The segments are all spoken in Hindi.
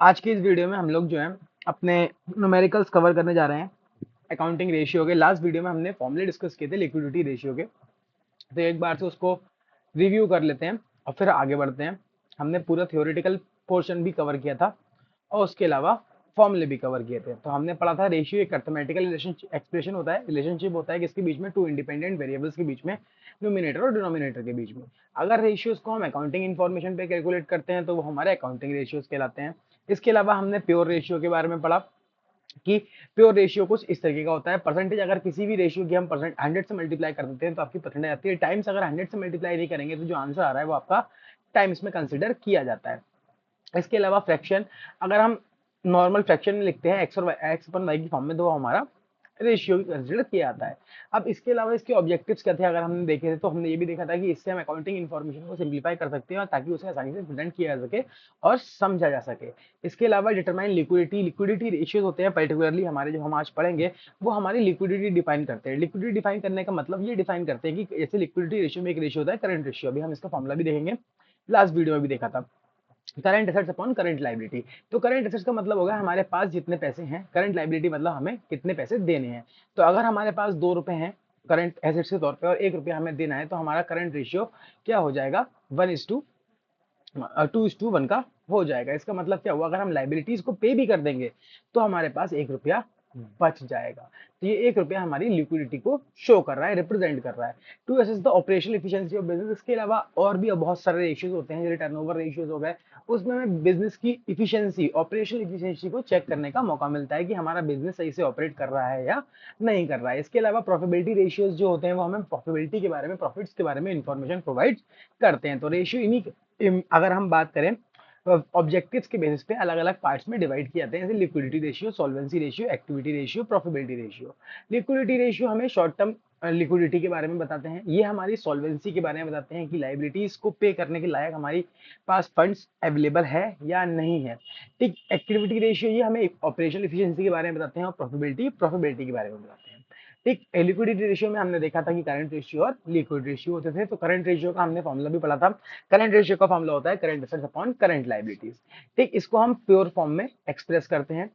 आज की इस वीडियो में हम लोग जो है अपने न्यूमेरिकल्स कवर करने जा रहे हैं अकाउंटिंग रेशियो के। लास्ट वीडियो में हमने फॉर्मूले डिस्कस किए थे लिक्विडिटी रेशियो के, तो एक बार से उसको रिव्यू कर लेते हैं और फिर आगे बढ़ते हैं। हमने पूरा थ्योरेटिकल पोर्शन भी कवर किया था और उसके अलावा फॉर्मूले भी कवर किए थे। तो हमने पढ़ा था रेशियो एक अर्थमेटिकल रिलेशन एक्सप्रेशन होता है, रिलेशनशिप होता है किसके बीच में, टू इंडिपेंडेंट वेरिएबल्स के बीच में, न्यूमिनेटर और डिनोमिनेटर के बीच में। अगर रेशियोज को हम अकाउंटिंग इन्फॉर्मेशन पे कैलकुलेट करते हैं तो वो हमारे अकाउंटिंग रेशियोज कहलाते हैं। इसके अलावा हमने प्योर रेशियो के बारे में पढ़ा कि प्योर रेशियो कुछ इस तरीके का होता है। परसेंटेज अगर किसी भी रेशियो की हम परसेंट 100 से मल्टीप्लाई कर देते हैं तो आपकी परसेंटेज आती है। टाइम्स अगर 100 से मल्टीप्लाई नहीं करेंगे तो जो आंसर आ रहा है वो आपका टाइम्स में कंसिडर किया जाता है। इसके अलावा फ्रैक्शन, अगर हम नॉर्मल फ्रैक्शन में लिखते हैं एक्स और एक्स अपन वाई की फॉर्म में, तो वो हमारा रेशियो कंसिडर किया जाता है। अब इसके अलावा इसके ऑब्जेक्टिव्स क्या थे अगर हमने देखे थे, तो हमने ये भी देखा था कि इससे हम अकाउंटिंग इन्फॉर्मेशन को सिंप्लीफाई कर सकते हैं और ताकि उसे आसानी से प्रेजेंट किया जा सके और समझा जा सके। इसके अलावा डिटरमाइन लिक्विडिटी, लिक्विडिटी रेशियोज होते हैं पर्टिकुलरली हमारे जो हम आज पढ़ेंगे वो हमारी लिक्विडिटी डिफाइन करते हैं। लिक्विडिटी डिफाइन करने का मतलब ये डिफाइन करते हैं कि जैसे लिक्विडिटी रेशियो में एक रेशियो होता है करंट रेशियो, अभी हम इसका फॉर्मूला भी देखेंगे, लास्ट वीडियो में भी देखा था, current assets upon current liability. तो करंट एसेट्स का मतलब होगा हमारे पास जितने पैसे हैं, करंट लाइबिलिटी मतलब हमें कितने पैसे देने हैं। तो अगर हमारे पास 2 रुपए हैं करंट एसेट्स के तौर पे और 1 रुपया हमें देना है तो हमारा करंट रेशियो क्या हो जाएगा, 1:2 का हो जाएगा। इसका मतलब क्या हुआ, अगर हम लाइबिलिटीज को पे भी कर देंगे तो हमारे पास 1 रुपया बच जाएगा। तो ये 1 रुपया हमारी लिक्विडिटी को शो कर रहा है, रिप्रेजेंट कर रहा है। To assess the operational efficiency of business. इसके अलावा और भी बहुत सारे रेशियोज होते हैं, जैसे टर्नओवर रेशियोज हो गए, उसमें हमें बिजनेस की इफिशिएंसी, ऑपरेशनल इफिशिएंसी को चेक करने का मौका मिलता है कि हमारा बिजनेस सही से ऑपरेट कर रहा है या नहीं कर रहा है। इसके अलावा प्रॉफिटेबिलिटी रेशियोज जो होते हैं वो हमें प्रॉफिटेबिलिटी के बारे में, प्रॉफिट्स के बारे में इंफॉर्मेशन प्रोवाइड करते हैं। तो रेशियो इन्हीं अगर हम बात करें ऑब्जेक्टिव्स के बेसिस पे अलग अलग पार्ट्स में डिवाइड किए जाते हैं, जैसे liquidity ratio, solvency ratio, activity ratio, profitability ratio. Liquidity ratio हमें शॉर्ट टर्म लिक्विडिटी के बारे में बताते हैं, ये हमारी सॉल्वेंसी के बारे में बताते हैं कि लाइबिलिटीज को पे करने के लायक हमारी पास फंड्स अवेलेबल है या नहीं है। ठीक, एक्टिविटी रेशियो ये हमें ऑपरेशनल एफिशिएंसी के बारे में बताते हैं और प्रॉफिटेबिलिटी के बारे में बताते हैं। ठीक, लिक्विडिटी रेशियो में हमने देखा था कि करंट रेशियो और लिक्विड रेशियो होते थे। तो करंट रेशियो का हमने फॉर्मूला भी पढ़ा था। करंट रेशियो का फॉर्मूला होता है current assets upon current liabilities. ठीक, इसको हम प्योर फॉर्म में एक्सप्रेस करते हैं।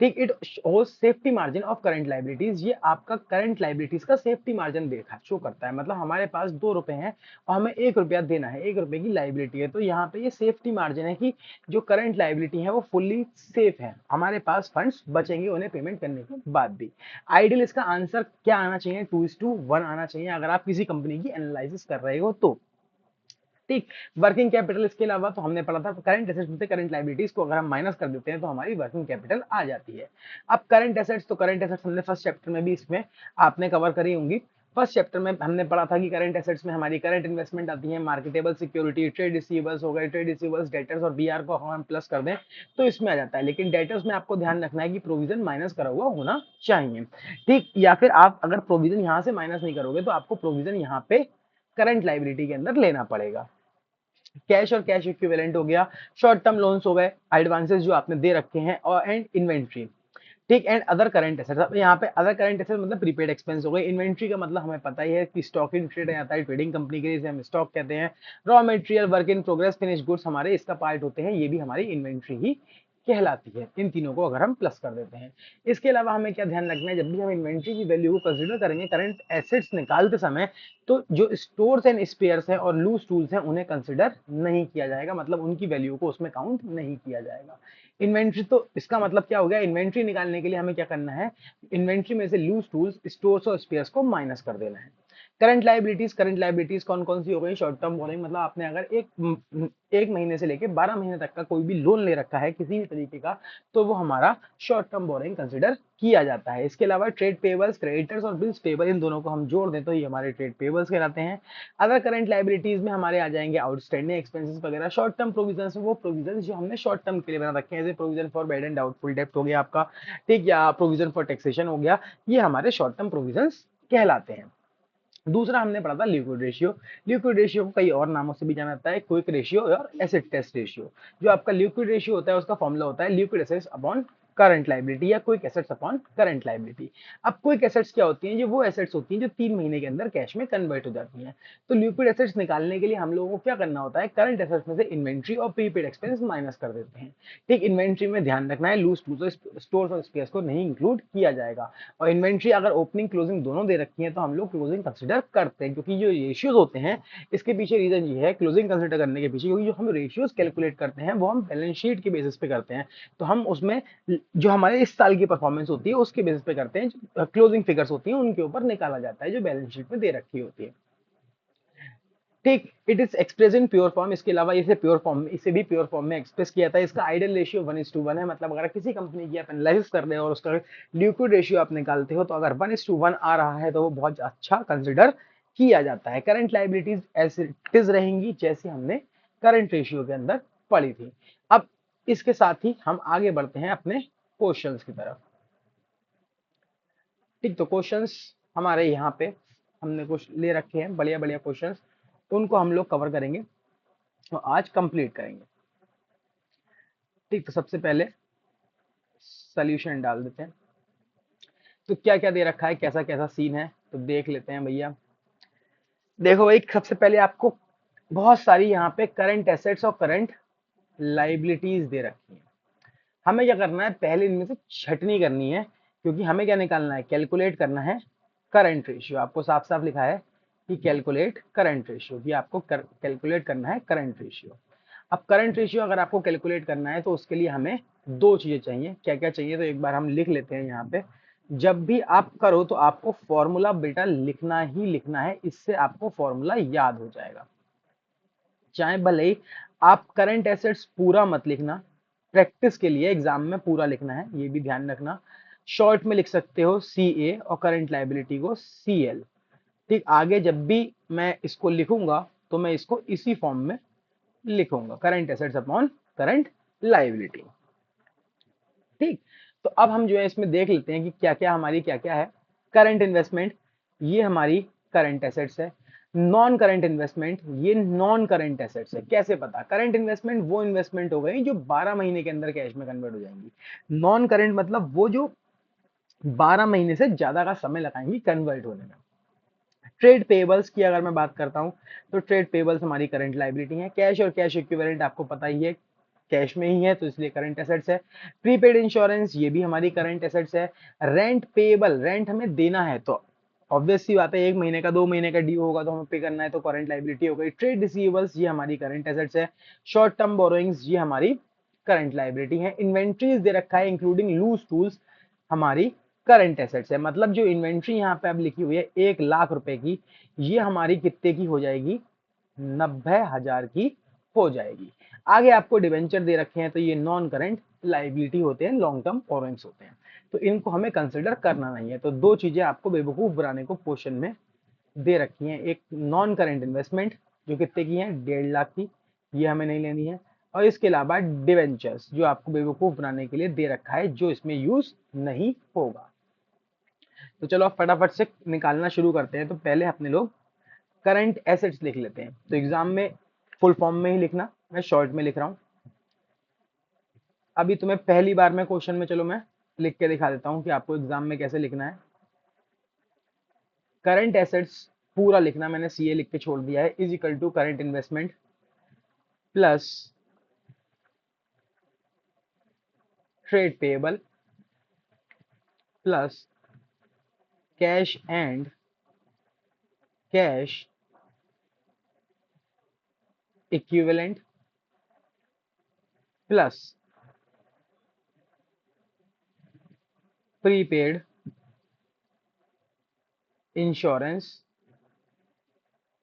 ठीक, it shows safety margin of current liabilities. ये आपका करंट लाइबिलिटीज का सेफ्टी मार्जिन देखा शो करता है। मतलब हमारे पास 2 रुपए हैं और हमें 1 रुपया देना है, 1 रुपए की लाइबिलिटी है, तो यहाँ पे ये सेफ्टी मार्जिन है कि जो करंट लाइबिलिटी है वो फुल्ली सेफ है, हमारे पास फंड्स बचेंगे उन्हें पेमेंट करने के बाद भी। आइडियल इसका आंसर क्या आना चाहिए, 2:1 आना चाहिए अगर आप किसी कंपनी की एनालिसिस कर रहे हो तो। ठीक, वर्किंग कैपिटल इसके अलावा तो हमने पढ़ा था करंट एसेट्स में से करंट लाइबिलिटीज को अगर हम माइनस कर देते हैं तो हमारी वर्किंग कैपिटल आ जाती है। अब करंट एसेट्स, तो करंट एसेट्स हमने फर्स्ट चैप्टर में भी इसमें आपने कवर करी होंगी। फर्स्ट चैप्टर में हमने पढ़ा था कि करंट एसेट्स में हमारी करंट इन्वेस्टमेंट आती है, मार्केटेबल सिक्योरिटी, ट्रेड रिसीवेबल्स हो गए, ट्रेड रिसीवेबल्स, डेटर्स और बीआर को हम प्लस कर दें तो इसमें आ जाता है। लेकिन डेटर्स में आपको ध्यान रखना है कि प्रोविजन माइनस करा हुआ होना चाहिए। ठीक, या फिर आप अगर प्रोविजन यहाँ से माइनस नहीं करोगे तो आपको प्रोविजन यहाँ पे करंट लाइबिलिटी के अंदर लेना पड़ेगा। कैश और कैश इक्विवेलेंट हो गया, शॉर्ट टर्म लोन्स हो गए, एडवांसेस जो आपने दे रखे हैं, और एंड इन्वेंट्री। ठीक, एंड अदर करंट एसेट्स। अब यहाँ पे अदर करंट एसेट्स मतलब प्रीपेड एक्सपेंस हो गए। इन्वेंट्री का मतलब हमें पता ही है कि स्टॉक इन ट्रेड आता है, ट्रेडिंग कंपनी के लिए हम स्टॉक कहते हैं। Raw material, work in progress, finish goods हमारे इसका पार्ट होते हैं, ये भी हमारी इन्वेंट्री ही कहलाती है, इन तीनों को अगर हम प्लस कर देते हैं। इसके अलावा हमें क्या ध्यान रखना है, जब भी हम इन्वेंट्री की वैल्यू को कंसीडर करेंगे करंट एसेट्स निकालते समय, तो जो स्टोर्स एंड स्पेयर्स हैं और लूज टूल्स हैं उन्हें कंसीडर नहीं किया जाएगा, मतलब उनकी वैल्यू को उसमें काउंट नहीं किया जाएगा। इन्वेंट्री, तो इसका मतलब क्या हो गया, इन्वेंट्री निकालने के लिए हमें क्या करना है, इन्वेंट्री में से लूज टूल्स, स्टोर्स और स्पेयर्स को माइनस कर देना है। करंट लाइबिलिटीज कौन कौन सी हो गई, शॉर्ट टर्म बोरिंग, मतलब आपने अगर एक महीने से लेके 12 महीने तक का कोई भी लोन ले रखा है किसी भी तरीके का, तो वो हमारा शॉर्ट टर्म बोरिंग कंसिडर किया जाता है। इसके अलावा ट्रेड पेबल्स, क्रेडिटर्स और बिल्स पेबल, इन दोनों को हम जोड़ दें तो ये हमारे ट्रेड पेबल्स कहलाते हैं। अदर करंट लाइबिलिटीज में हमारे आ जाएंगे आउटस्टैंडिंग एक्सपेंसेस वगैरह। शॉर्ट टर्म प्रोविजन वो प्रोविजन जो हमने शॉर्ट टर्म के लिए बना रखे हैं, जैसे provision for bad and doubtful डेब्ट हो गया आपका, ठीक, या प्रोविजन फॉर टैक्सेशन हो गया, ये हमारे शॉर्ट टर्म प्रोविजन कहलाते हैं। दूसरा हमने पढ़ा था लिक्विड रेशियो। लिक्विड रेशियो को कई और नामों से भी जाना जाता है, क्विक रेशियो और एसिड टेस्ट रेशियो। जो आपका लिक्विड रेशियो होता है उसका फॉर्मूला होता है liquid assets upon current liability या quick assets upon current liability. अब क्विक एसेट्स क्या होती हैं? ये वो एसेट्स होती हैं जो 3 महीने के अंदर कैश में कन्वर्ट हो जाती हैं। तो लिक्विड एसेट्स निकालने के लिए हम लोगों को क्या करना होता है? करंट एसेट्स में से इन्वेंट्री और प्रीपेड एक्सपेंस माइनस कर देते हैं। ठीक, इन्वेंट्री में ध्यान रखना है, लूज टूल्स स्टोर्स और स्पेयर्स को नहीं इंक्लूड किया जाएगा। और इन्वेंट्री अगर ओपनिंग क्लोजिंग दोनों दे रखी है तो हम लोग क्लोजिंग कंसिडर करते हैं, क्योंकि जो रेशियोज होते हैं इसके पीछे रीजन ये है क्लोजिंग कंसिडर करने के पीछे, क्योंकि जो हम रेशियोज कैलकुलेट करते हैं वो हम बैलेंस शीट के बेसिस पे करते हैं। तो हम उसमें जो हमारे इस साल की परफॉर्मेंस होती है उसके बेसिस पे करते हैं, जो क्लोजिंग फिगर्स होती हैं उनके ऊपर निकाला जाता है जो बैलेंस शीट में दे रखी होती है। ठीक, it is express in pure form. इसके अलावा इसे भी प्योर फॉर्म में एक्सप्रेस किया था। इसका आइडियल रेशियो 1:1 है। मतलब अगर किसी कंपनी की आप एनालिसिस कर रहे हो और उसका लिक्विड रेशियो आप निकालते हो तो अगर 1:1 आ रहा है तो वो बहुत अच्छा कंसिडर किया जाता है। Current liabilities as it is रहेंगी जैसे हमने करंट रेशियो के अंदर पढ़ी थी। अब इसके साथ ही हम आगे बढ़ते हैं अपने क्वेश्चंस की तरफ। ठीक, तो क्वेश्चंस हमारे यहाँ पे हमने कुछ ले रखे हैं, बढ़िया बढ़िया क्वेश्चंस, उनको हम लोग कवर करेंगे और आज कंप्लीट करेंगे। ठीक, तो सबसे पहले सॉल्यूशन डाल देते हैं। तो क्या क्या दे रखा है, कैसा कैसा सीन है, तो देख लेते हैं भैया। देखो भाई, सबसे पहले आपको बहुत सारी यहाँ पे करंट एसेट्स और करंट लाइबिलिटीज दे रखी है। हमें क्या करना है? पहले इनमें से छटनी करनी है, क्योंकि हमें क्या निकालना है? कैलकुलेट करना है करंट रेशियो। आपको साफ साफ लिखा है कि कैलकुलेट करंट रेशियो, कि आपको कैलकुलेट करना है करंट रेशियो। अब करंट रेशियो अगर आपको कैलकुलेट करना है तो उसके लिए हमें दो चीजें चाहिए। क्या क्या चाहिए? तो एक बार हम लिख लेते हैं यहाँ पे। जब भी आप करो तो आपको फॉर्मूला बेटा लिखना ही लिखना है, इससे आपको फॉर्मूला याद हो जाएगा। चाहे भले ही आप करंट एसेट्स पूरा मत लिखना, प्रैक्टिस के लिए एग्जाम में पूरा लिखना है, ये भी ध्यान रखना। शॉर्ट में लिख सकते हो CA और करंट लाइबिलिटी को CL। ठीक, आगे जब भी मैं इसको लिखूंगा तो मैं इसको इसी फॉर्म में लिखूंगा, current assets upon current liability. ठीक, तो अब हम जो है इसमें देख लेते हैं कि क्या क्या हमारी क्या क्या है। करंट इन्वेस्टमेंट, ये हमारी करंट एसेट्स है। नॉन करंट इन्वेस्टमेंट, ये नॉन करंट एसेट्स है। कैसे पता? करंट इन्वेस्टमेंट वो इन्वेस्टमेंट हो गई जो 12 महीने के अंदर कैश में कन्वर्ट हो जाएंगी। नॉन करंट मतलब वो जो 12 महीने से ज्यादा का समय लगाएंगी कन्वर्ट होने में। ट्रेड पेबल्स की अगर मैं बात करता हूं तो ट्रेड पेबल्स हमारी करंट लाइबिलिटी है। कैश और कैश इक्विवेलेंट आपको पता ही है, कैश में ही है तो इसलिए करंट एसेट्स है। प्रीपेड इंश्योरेंस, ये भी हमारी करंट एसेट्स है। रेंट पेबल, रेंट हमें देना है तो ऑब्वियस सी बात है, 1 महीने का 2 महीने का ड्यू होगा तो हमें पे करना है, तो करंट लाइबिलिटी हो गई। ट्रेड रिसीवेबल्स, ये हमारी करंट एसेट्स है। शॉर्ट टर्म बोरोइंग्स, ये हमारी करंट लाइबिलिटी है। इन्वेंट्रीज दे रखा है इंक्लूडिंग लूज टूल्स, हमारी करंट एसेट्स है। मतलब जो इन्वेंट्री यहाँ पे अब लिखी हुई है 1 लाख रुपए की, ये हमारी कितने की हो जाएगी? 90,000 की हो जाएगी। आगे आपको डिवेंचर दे रखे हैं तो ये नॉन करंट लाइबिलिटी होते हैं, लॉन्ग टर्म बोरोइंग्स होते हैं, तो इनको हमें कंसिडर करना नहीं है। तो दो चीजें आपको बेवकूफ बनाने को क्वेश्चन में दे रखी हैं। एक नॉन करंट इन्वेस्टमेंट जो कितने की है? 1.5 लाख की, ये हमें नहीं लेनी है। और इसके अलावा डिवेंचर्स जो आपको बेवकूफ बनाने के लिए दे रखा है, जो इसमें यूज नहीं होगा। तो चलो आप फटाफट से निकालना शुरू करते हैं। तो पहले अपने लोग करंट एसेट्स लिख लेते हैं। तो एग्जाम में फुल फॉर्म में ही लिखना, मैं शॉर्ट में लिख रहा हूं। अभी तुम्हें पहली बार में क्वेश्चन में, चलो मैं लिख के दिखा देता हूं कि आपको एग्जाम में कैसे लिखना है। करंट एसेट्स पूरा लिखना, मैंने CA लिख के छोड़ दिया है, is equal to current investment plus trade payable plus cash and cash equivalent plus prepaid insurance.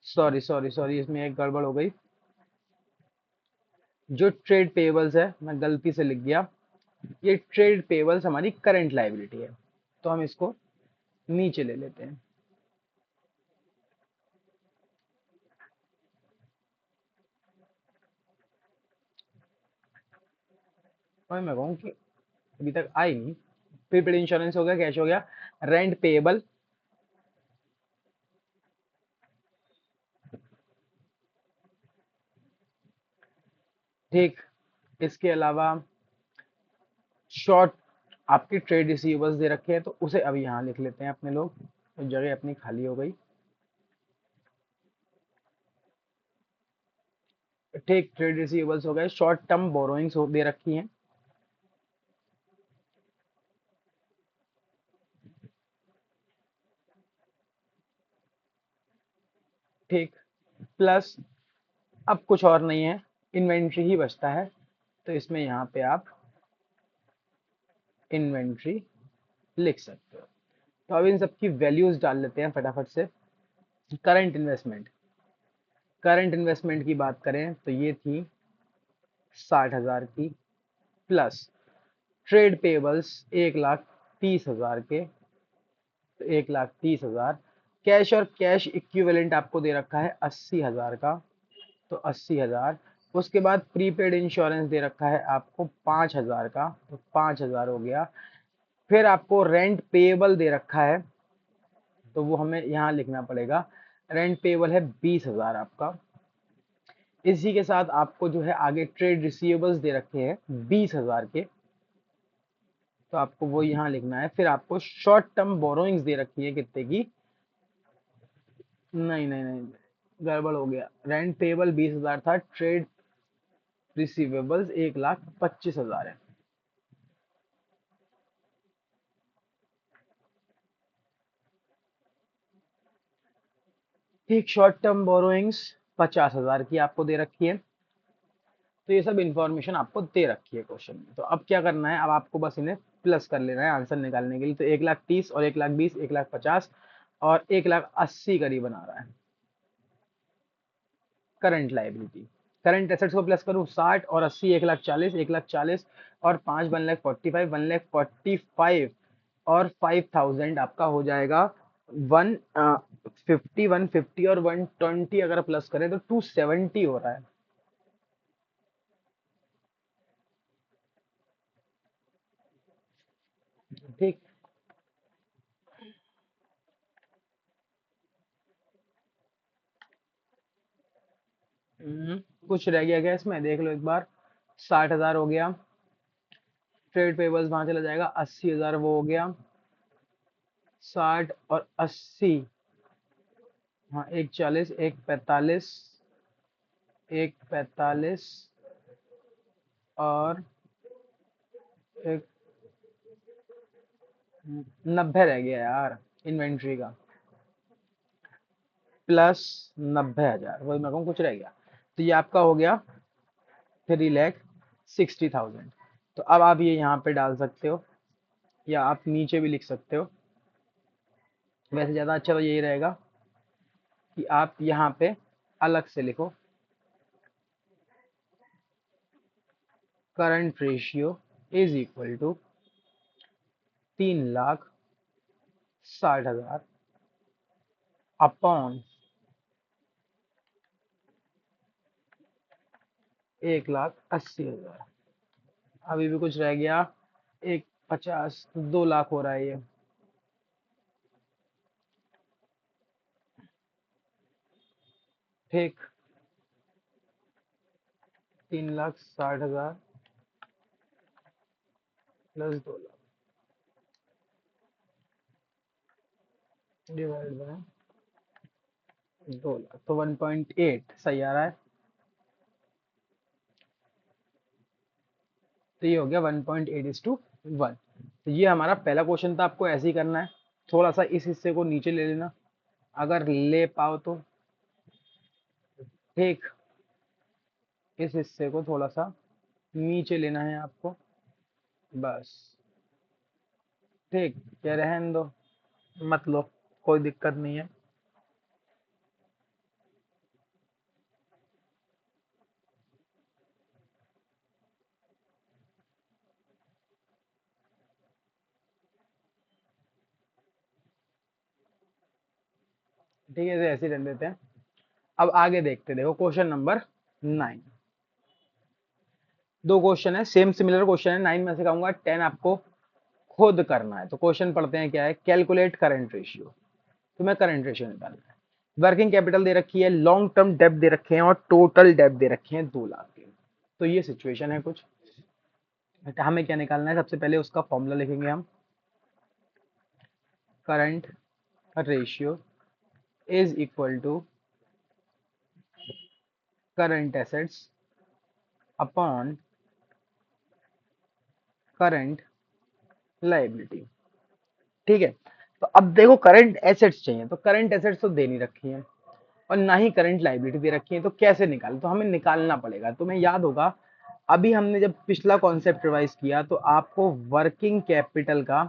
Sorry sorry sorry, इसमें एक गड़बड़ हो गई। जो ट्रेड पेबल्स है मैं गलती से लिख गया, ये ट्रेड पेबल्स हमारी करंट लाइबिलिटी है, तो हम इसको नीचे ले लेते हैं। और मैं कहूँ कि अभी तक आई नहीं। प्रीपेड इंश्योरेंस हो गया, कैश हो गया, रेंट पेएबल, ठीक, इसके अलावा शॉर्ट आपके ट्रेड रिसीवर्स दे रखे हैं, तो उसे अभी यहाँ लिख लेते हैं अपने लोग, तो जगह अपनी खाली हो गई। ठीक, ट्रेड रिसीवर्स हो गए। शॉर्ट टर्म बोरोइंग्स दे रखी हैं, ठीक। प्लस अब कुछ और नहीं है, इन्वेंट्री ही बचता है, तो इसमें यहाँ पे आप इन्वेंट्री लिख सकते हो। तो अब इन सब की वैल्यूज डाल लेते हैं फटाफट से। करंट इन्वेस्टमेंट, करंट इन्वेस्टमेंट की बात करें तो ये थी 60,000 की, प्लस ट्रेड पेबल्स 1,30,000 के, तो 1,30,000। कैश और कैश इक्विवेलेंट आपको दे रखा है 80,000 का, तो 80,000। उसके बाद प्रीपेड इंश्योरेंस दे रखा है आपको 5,000 का, तो 5,000 हो गया। फिर आपको रेंट पेएबल दे रखा है, तो वो हमें यहाँ लिखना पड़ेगा। रेंट पेएबल है 20,000 आपका। इसी के साथ आपको जो है आगे ट्रेड रिसीवेबल्स दे रखे हैं 20,000 के, तो आपको वो यहाँ लिखना है। फिर आपको शॉर्ट टर्म बोरोइंग्स दे रखी है कितने की, नहीं नहीं नहीं, गड़बड़ हो गया। रेंट पेएबल 20,000 था, ट्रेड रिसीवेबल्स 1,25,000 है। ठीक, शॉर्ट टर्म बोरोइंग्स 50,000 की आपको दे रखी है। तो ये सब इंफॉर्मेशन आपको दे रखी है क्वेश्चन में। तो अब क्या करना है, अब आपको बस इन्हें प्लस कर लेना है आंसर निकालने के लिए। तो 1,30,000 और 1,20,000, 1,50,000 और 1,80,000 करीब बना रहा है करंट लाइबिलिटी। करंट एसेट्स को प्लस करूँ, 60 और 80, 1,40,000, 1,40,000 और 5, 1,45,000, 1,45,000 और 5,000 आपका हो जाएगा 150, 150 और 120। अगर प्लस करें तो 270 हो रहा है। ठीक। कुछ रह गया क्या इसमें, देख लो एक बार। 60,000 हो गया, ट्रेड पेबल्स वहां चला जाएगा, 80,000 वो हो गया। 60 और 80, हाँ, 1,40,000, 1,45,000, 1,45,000 और एक 90 रह गया यार इन्वेंट्री का, प्लस 90,000, वही मैं कहूँ कुछ रह गया। तो ये आपका हो गया 3,60,000। तो अब आप ये यहाँ पे डाल सकते हो, या आप नीचे भी लिख सकते हो। वैसे ज़्यादा अच्छा तो यही रहेगा कि आप यहाँ पे अलग से लिखो, current ratio is equal to 3,60,000 upon 1,80,000। अभी भी कुछ रह गया, 1,50,000, 2 लाख हो रहा है ये। ठीक, 3,60,000 plus 2 lakh divide by 2 lakh, तो 1.8 सही आ रहा है। तो ये हो गया 1.8:1। तो ये हमारा पहला क्वेश्चन था, आपको ऐसे ही करना है। थोड़ा सा इस हिस्से को नीचे ले लेना, अगर ले पाओ तो। ठीक, इस हिस्से को थोड़ा सा नीचे लेना है आपको, बस। ठीक, क्या रहने दो, मत लो, कोई दिक्कत नहीं है। ठीक है, इसे ऐसे ही रहने देते हैं। अब आगे देखते, देखो क्वेश्चन नंबर 9। दो क्वेश्चन है, सेम सिमिलर क्वेश्चन है। 9 में से कहूंगा 10 आपको खुद करना है। तो क्वेश्चन पढ़ते हैं, क्या है, कैलकुलेट करंट रेशियो। तो मैं करंट रेशियो निकालना है। वर्किंग कैपिटल दे रखी है, लॉन्ग टर्म डेप दे रखे हैं और टोटल डेप दे रखे हैं 2 लाख के। तो ये सिचुएशन है कुछ। हमें क्या निकालना है, सबसे पहले उसका फॉर्मूला लिखेंगे हम। Current ratio is equal to current assets upon current liability. ठीक है, तो अब देखो करंट एसेट्स चाहिए, तो करंट एसेट्स तो दे नहीं रखी है और ना ही करंट लाइबिलिटी दे रखी है, तो कैसे निकालें? तो हमें निकालना पड़ेगा। तुम्हें याद होगा अभी हमने जब पिछला कॉन्सेप्ट रिवाइज किया तो आपको वर्किंग कैपिटल का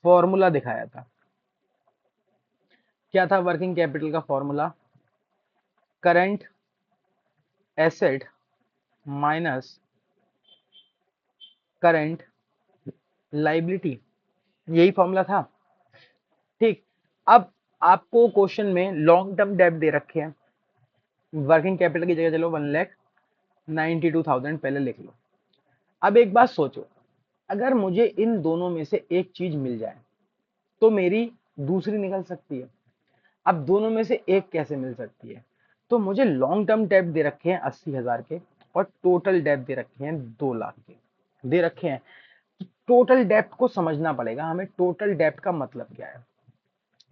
फॉर्मूला दिखाया था। क्या था वर्किंग कैपिटल का formula? Current asset minus current liability, यही फॉर्मूला था। ठीक, अब आपको क्वेश्चन में लॉन्ग टर्म डेब्ट दे रखे हैं, वर्किंग कैपिटल की जगह चलो 1,92,000 पहले लिख लो। अब एक बात सोचो, अगर मुझे इन दोनों में से एक चीज मिल जाए तो मेरी दूसरी निकल सकती है। अब दोनों में से एक कैसे मिल सकती है? तो मुझे लॉन्ग टर्म डेब्ट दे रखे हैं 80,000 के और टोटल डेब्ट दे रखे हैं 2 लाख के दे रखे हैं। टोटल डेब्ट को समझना पड़ेगा हमें, टोटल डेब्ट का मतलब क्या है।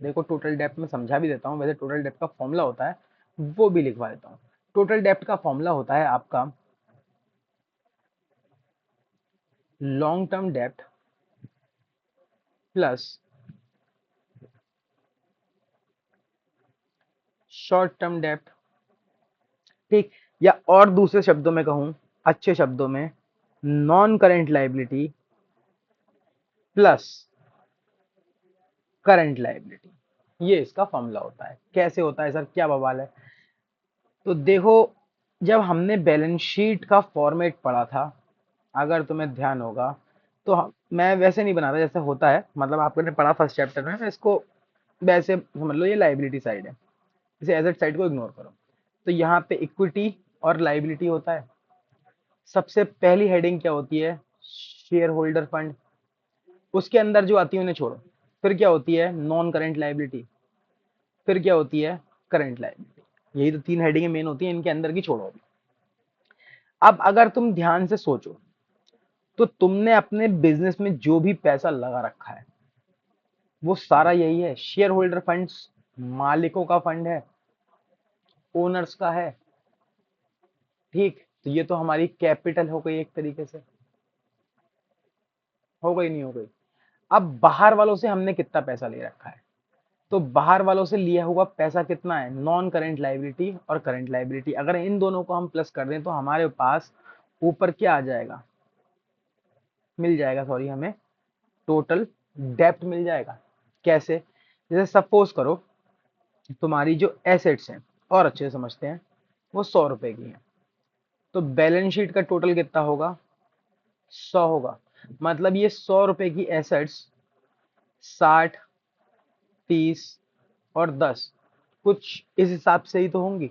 देखो टोटल डेप्थ में समझा भी देता हूँ, वैसे टोटल डेप्थ का फॉर्मूला होता है वो भी लिखवा देता हूँ। टोटल डेप्थ का फॉर्मूला होता है आपका long term depth plus short term depth. ठीक, या और दूसरे शब्दों में कहूं, अच्छे शब्दों में, non current liability plus current liability, ये इसका फॉर्मूला होता है। कैसे होता है सर, क्या बवाल है? तो देखो, जब हमने बैलेंस शीट का फॉर्मेट पढ़ा था, अगर तुम्हें ध्यान होगा तो मैं वैसे नहीं बना रहा जैसे होता है, मतलब आपने पढ़ा फर्स्ट चैप्टर में, मैं इसको वैसे समझ लो ये लाइबिलिटी साइड है, इसे एसेट साइड को इग्नोर करो। तो यहाँ पे इक्विटी और लाइबिलिटी होता है। सबसे पहली हेडिंग क्या होती है? Share holder fund. उसके अंदर जो आती है उन्हें छोड़ो। फिर क्या होती है? Non current liability. फिर क्या होती है? Current liability. यही तो 3 हेडिंगें मेन होती हैं, इनके अंदर की छोड़ो अभी। अब अगर तुम ध्यान से सोचो तो तुमने अपने बिजनेस में जो भी पैसा लगा रखा है वो सारा यही है। शेयर होल्डर फंड्स मालिकों का फंड है, ओनर्स का है। ठीक, तो ये तो हमारी कैपिटल हो गई, एक तरीके से हो गई, नहीं हो गई? अब बाहर वालों से हमने कितना पैसा ले रखा है? तो बाहर वालों से लिया हुआ पैसा कितना है? नॉन करेंट लाइबिलिटी और करंट लाइबिलिटी। अगर इन दोनों को हम प्लस कर दें तो हमारे पास ऊपर क्या आ जाएगा? मिल जाएगा, सॉरी, हमें टोटल डेप्ट मिल जाएगा। कैसे? जैसे सपोज करो तुम्हारी जो एसेट्स हैं, और अच्छे से समझते हैं, वो 100 रुपए की हैं, तो बैलेंस शीट का टोटल कितना होगा? 100 होगा। मतलब ये 100 रुपए की एसेट्स 60, 30 और 10 कुछ इस हिसाब से ही तो होंगी।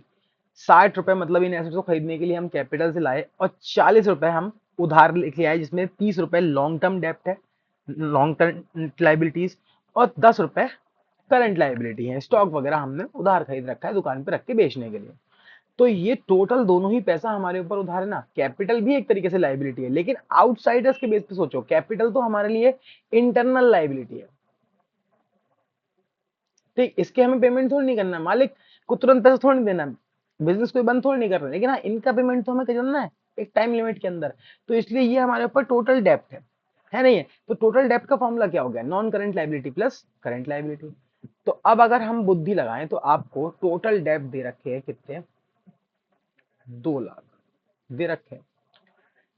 60 रुपए मतलब इन एसेट्स को खरीदने के लिए हम कैपिटल से लाए, और 40 रुपए हम उधार लेके आए, जिसमें 30 रुपए लॉन्ग टर्म डेप्ट है, लॉन्ग टर्म लाइबिलिटीज, और 10 रुपए करंट लाइबिलिटी है। स्टॉक वगैरह हमने उधार खरीद रखा है दुकान पे रख के बेचने के लिए। तो ये टोटल दोनों ही पैसा हमारे ऊपर उधार है ना। कैपिटल भी एक तरीके से लाइबिलिटी है, लेकिन आउटसाइडर्स के बेस पे सोचो, कैपिटल तो हमारे लिए इंटरनल लाइबिलिटी है। ठीक, इसके हमें पेमेंट थोड़ी नहीं करना, मालिक को तुरंत पैसा थोड़ी नहीं देना, बिजनेस कोई बंद थोड़ी नहीं कर रहा है, लेकिन हाँ इनका पेमेंट तो हमें करना है एक टाइम लिमिट के अंदर। तो इसलिए ये हमारे ऊपर टोटल डेप्ट है नहीं है? तो टोटल डेप्ट का फॉर्मूला क्या हो गया? Non current liability plus current liability. तो अब अगर हम बुद्धि लगाएं तो आपको टोटल डेप्ट दे रखे हैं कितने? 2 लाख दे रखे हैं,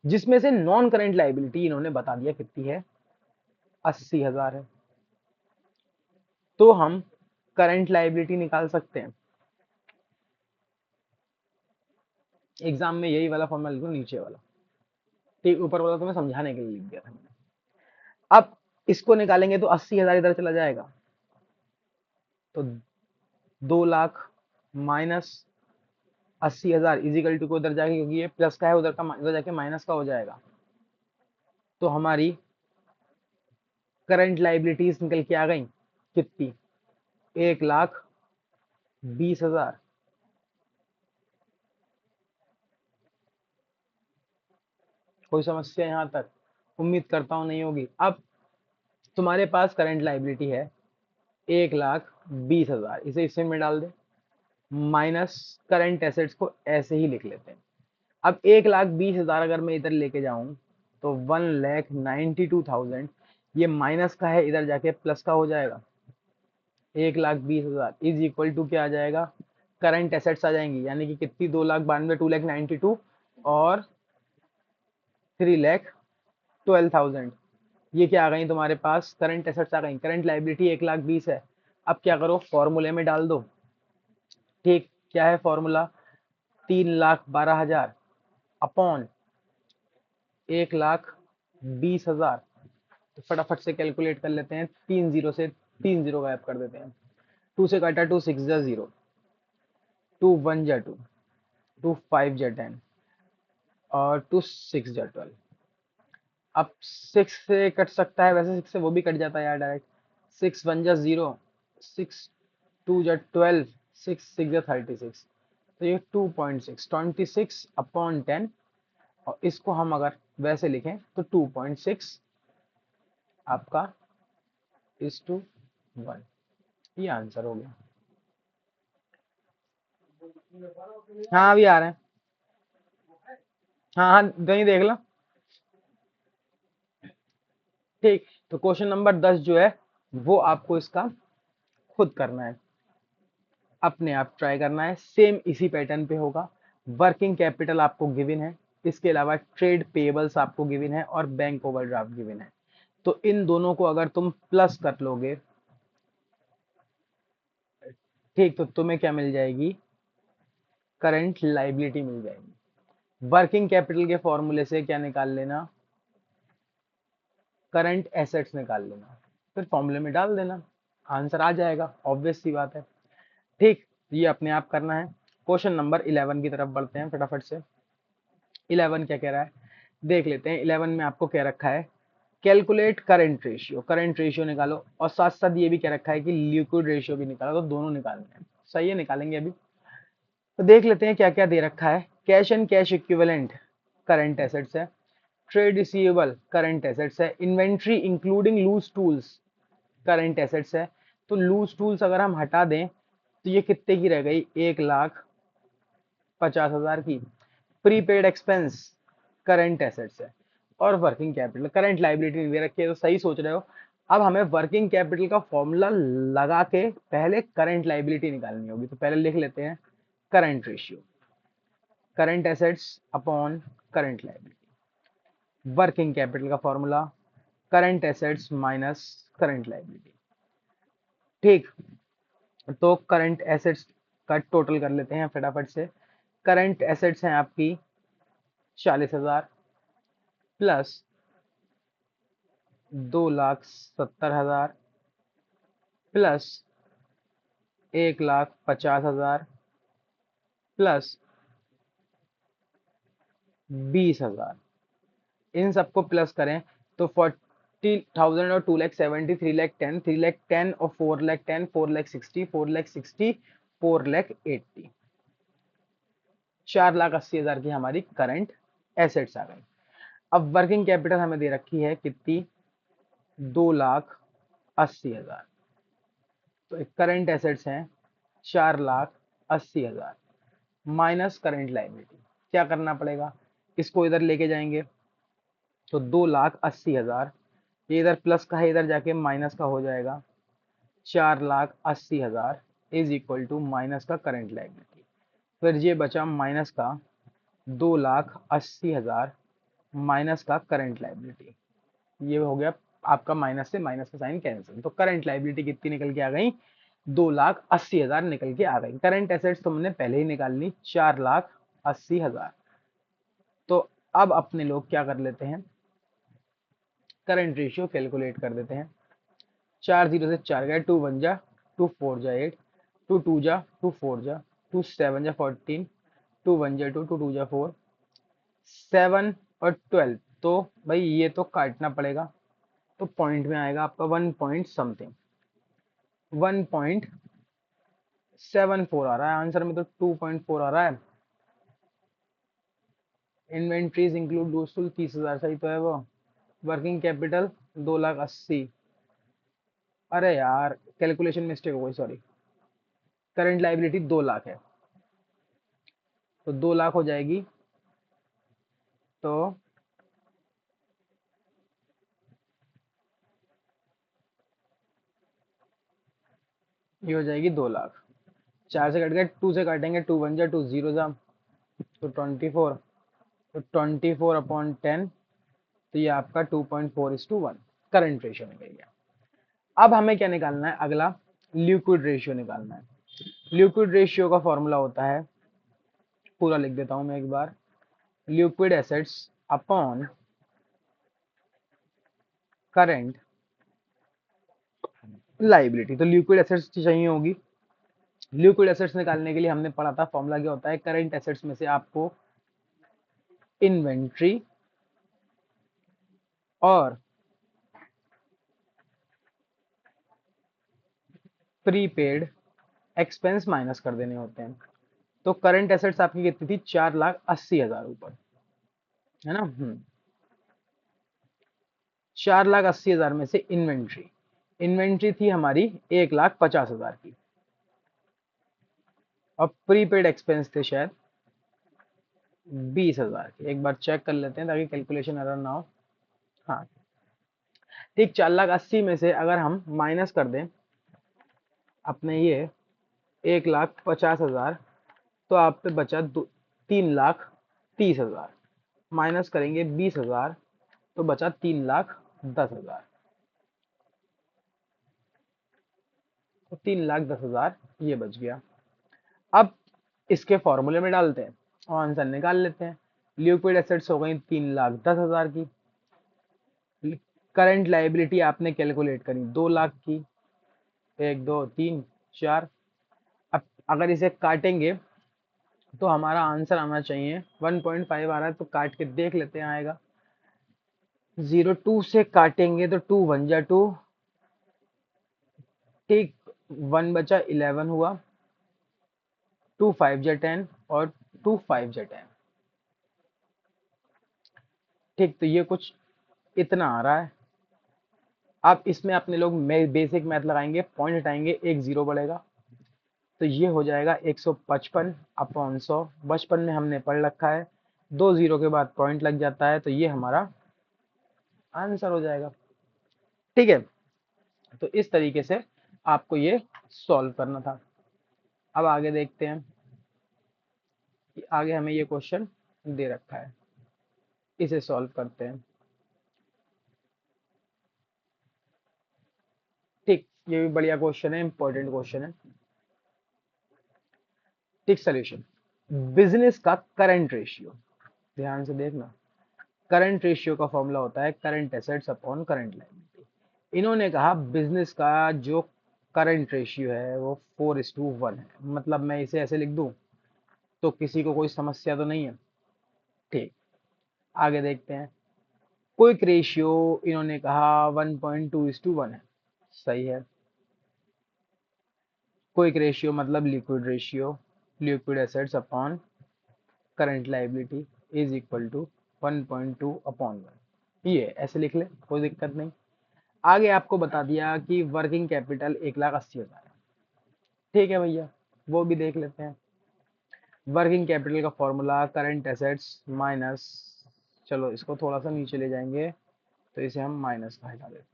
जिसमें से नॉन करंट लाइबिलिटी इन्होंने बता दिया कितनी है? 80,000 है। तो हम करंट लाइबिलिटी निकाल सकते हैं। एग्जाम में यही वाला फॉर्मूला लिखो, नीचे वाला। ठीक, ऊपर वाला तो मैं समझाने के लिए लिख दिया था मैंने। अब इसको निकालेंगे तो 80,000 इधर चला जाएगा, तो 2 लाख माइनस 80,000 इजिकल टू को उधर जाएगा, क्योंकि ये प्लस का है, उधर का उधर जाके माइनस का हो जाएगा। तो हमारी करंट लाइबिलिटीज निकल के आ गई कितनी? 1,20,000। कोई समस्या यहाँ तक? उम्मीद करता हूँ नहीं होगी। अब तुम्हारे पास करंट लाइबिलिटी है 1,20,000, इसे इसमें में डाल दे, माइनस करंट एसेट्स को ऐसे ही लिख लेते हैं। अब 1,20,000 अगर मैं इधर लेके जाऊं तो 1,92,000, ये माइनस का है, इधर जाके प्लस का हो जाएगा। 1,20,000 इज इक्वल टू क्या आ जाएगा? करंट एसेट्स आ जाएंगी, यानी कि कितनी? 2,92, 2,92 और 3,12,000। ये क्या आ गई तुम्हारे पास? करंट एसेट्स आ गई। करंट लाइबिलिटी 1,20,000 है। अब क्या करो, फॉर्मूले में डाल दो। ठीक, क्या है फॉर्मूला? 3,12,000 अपॉन 1,20,000। तो फटाफट से कैलकुलेट कर लेते हैं। 3 जीरो से 3 जीरो गायब कर देते हैं। 2 से काटा 2 6 जा 0, 2 1 जा 2, 2 5 जा 10 और 2 6 जा 12। अब 6 से कट सकता है, वैसे 6 से वो भी कट जाता है यार डायरेक्ट। 6 1 जा 0, 6 2 जा 12, 6 6 जा 36। तो ये 2.6, 26 अपॉन 10, और इसको हम अगर वैसे लिखें तो 2.6 आपका इज टू 1। ये आंसर हो गया। हाँ अभी आ रहे हैं। हाँ हाँ कहीं देख लो। ठीक, तो क्वेश्चन नंबर 10 जो है वो आपको इसका खुद करना है, अपने आप ट्राई करना है। सेम इसी पैटर्न पे होगा। वर्किंग कैपिटल आपको गिवन है, इसके अलावा ट्रेड पेबल्स आपको गिवन है और बैंक ओवरड्राफ्ट गिवन है। तो इन दोनों को अगर तुम प्लस कर लोगे, ठीक, तो तुम्हें क्या मिल जाएगी? करंट लाइबिलिटी मिल जाएगी। वर्किंग कैपिटल के फॉर्मूले से क्या निकाल लेना? करंट एसेट्स निकाल लेना, फिर फॉर्मूले में डाल देना, आंसर आ जाएगा। ऑब्वियस सी बात है। ठीक, ये अपने आप करना है। क्वेश्चन नंबर 11 की तरफ बढ़ते हैं फटाफट से। 11 क्या कह रहा है देख लेते हैं। 11 में आपको क्या रखा है? Calculate current ratio, current ratio निकालो, और साथ साथ ये भी क्या रखा है कि लिक्विड रेशियो भी निकालो। तो दोनों निकालने हैं, सही है, निकालेंगे अभी। तो देख लेते हैं क्या क्या दे रखा है। Cash and cash equivalent current assets है। ट्रेड रिसीवेबल करंट एसेट्स है। Inventory including loose tools current assets है। तो लूज टूल्स अगर हम हटा दें तो ये कितने की रह गई? 1,50,000 की। प्रीपेड एक्सपेंस करंट एसेट्स है। और वर्किंग कैपिटल करंट लाइबिलिटी नहीं दे रखी है, तो सही सोच रहे हो। अब हमें वर्किंग कैपिटल का फॉर्मूला लगा के पहले करंट लाइबिलिटी निकालनी होगी। तो पहले लिख लेते हैं current ratio, current assets upon current liability. Working capital का formula current assets minus current liability. ठीक, तो करंट एसेट्स का टोटल कर लेते हैं फटाफट से। करंट एसेट्स हैं आपकी 40,000 प्लस 2,70,000 प्लस 1,50,000 प्लस 20,000। इन सबको प्लस करें तो 40,000 और 2,70,000, 3,10,000, 3,10,000 और 4,10,000, 4,60,000, 4,60,000, 4,80,000। 4,80,000 की हमारी करंट एसेट्स आ गई। अब वर्किंग कैपिटल हमें दे रखी है कितनी? 2,80,000। तो करंट एसेट्स हैं 4,80,000 माइनस करंट लाइबिलिटी। क्या करना पड़ेगा? इसको इधर लेके जाएंगे तो 2,80,000, ये इधर प्लस का है, इधर जाके माइनस का हो जाएगा। 4,80,000 इज इक्वल टू माइनस का करंट लाइबिलिटी। फिर ये बचा माइनस का 2,80,000 माइनस का करंट लाइबिलिटी। ये हो गया आपका माइनस से माइनस का साइन कैंसिल। तो करंट लाइबिलिटी कितनी निकल के आ गई? 2,80,000 निकल के आ गई। करंट एसेट्स तो हमने पहले ही निकाल ली, 4,80,000। तो अब अपने लोग क्या कर लेते हैं? करंट रेशियो कैलकुलेट कर देते हैं। 4 जीरो से 4 गए, 2 1 जा, 2 4 जा 8, 2 2 जा, 2 4 जा, 2 7 जा 14, 2 1 जा 2, 2 2 जा 4, 7 और 12। तो भाई ये तो काटना पड़ेगा, तो पॉइंट में आएगा आपका 1 पॉइंट समथिंग, 1.74 आ रहा है आंसर में। तो 2.4 आ रहा है। इन्वेंट्रीज इंक्लूड यूजफुल 30,000, सही तो है वो। Working capital 2,80,000। अरे यार कैलकुलेशन मिस्टेक हो गई, सॉरी। करंट लाइबिलिटी 2 लाख है, तो 2 लाख हो जाएगी। तो ये हो जाएगी 2 लाख। 4 से कट गए, 2 से काटेंगे, 2 बन जा, 2 जीरो जा, तो 24। तो 24/10, तो ये आपका 2.4:1 करंट रेशियो निकल गया। अब हमें क्या निकालना है, अगला लिक्विड रेशियो निकालना है। लिक्विड रेशियो का फॉर्मूला होता है, पूरा लिख देता हूं मैं एक बार, liquid assets upon current liability. तो लिक्विड एसेट्स चाहिए होगी। लिक्विड एसेट्स निकालने के लिए हमने पढ़ा था, फॉर्मूला क्या होता है, करंट एसेट्स में से आपको इन्वेंट्री और प्रीपेड एक्सपेंस माइनस कर देने होते हैं। तो करंट एसेट्स आपकी कितनी थी, 4,80,000 ऊपर, है ना। 4,80,000 में से इन्वेंट्री, इन्वेंट्री थी हमारी 1,50,000 की, और प्रीपेड एक्सपेंस थे शायद 20,000 की। एक बार चेक कर लेते हैं ताकि कैलकुलेशन एरर ना हो। हाँ ठीक, 4,80,000 में से अगर हम माइनस कर दें अपने ये 1,50,000, तो आप पे बचा 3,30,000। माइनस करेंगे 20,000, तो बचा 3,10,000। तो 3,10,000 ये बच गया। अब इसके फॉर्मूले में डालते हैं और आंसर निकाल लेते हैं। लिक्विड एसेट्स हो गई 3,10,000 की, करंट लाइबिलिटी आपने कैलकुलेट करी 2 लाख की, 1 2 3 4। अब अगर इसे काटेंगे तो हमारा आंसर आना चाहिए 1.5 आ रहा है, तो काट के देख लेते हैं आएगा। 0 2 से काटेंगे तो 2 बन जा 2, ठीक, 1 बचा 11 हुआ, 2 5 जा 10 और 2 5 जा 10। ठीक, तो ये कुछ इतना आ रहा है। अब इसमें अपने लोग बेसिक मैथ लगाएंगे, पॉइंट हटाएंगे, एक जीरो बढ़ेगा, तो ये हो जाएगा 155/100। बचपन में हमने पढ़ रखा है, 2 जीरो के बाद पॉइंट लग जाता है, तो ये हमारा आंसर हो जाएगा। ठीक है, तो इस तरीके से आपको ये सॉल्व करना था। अब आगे देखते हैं कि आगे हमें ये क्वेश्चन दे रखा है, इसे सॉल्व करते हैं। ठीक, ये भी बढ़िया क्वेश्चन है, इंपॉर्टेंट क्वेश्चन है। ठीक, सोल्यूशन, बिजनेस का करंट रेशियो, ध्यान से देखना। करंट रेशियो का फॉर्मूला होता है current assets upon current liability. इन्होंने कहा बिजनेस का जो करंट रेशियो है वो 4:1 है। मतलब मैं इसे ऐसे लिख दूं तो किसी को कोई समस्या तो नहीं है। ठीक, आगे देखते हैं। क्विक रेशियो इन्होंने कहा 1.2:1 है, सही है। क्विक रेशियो मतलब liquid ratio, liquid assets upon current liability is equal to 1.2/1। ये ऐसे लिख ले, कोई दिक्कत नहीं। आगे आपको बता दिया कि वर्किंग कैपिटल 1,80,000 है। ठीक है भैया, वो भी देख लेते हैं। वर्किंग कैपिटल का फॉर्मूला करंट एसेट्स माइनस, चलो इसको थोड़ा सा नीचे ले जाएंगे, तो इसे हम माइनस का हटा देते हैं।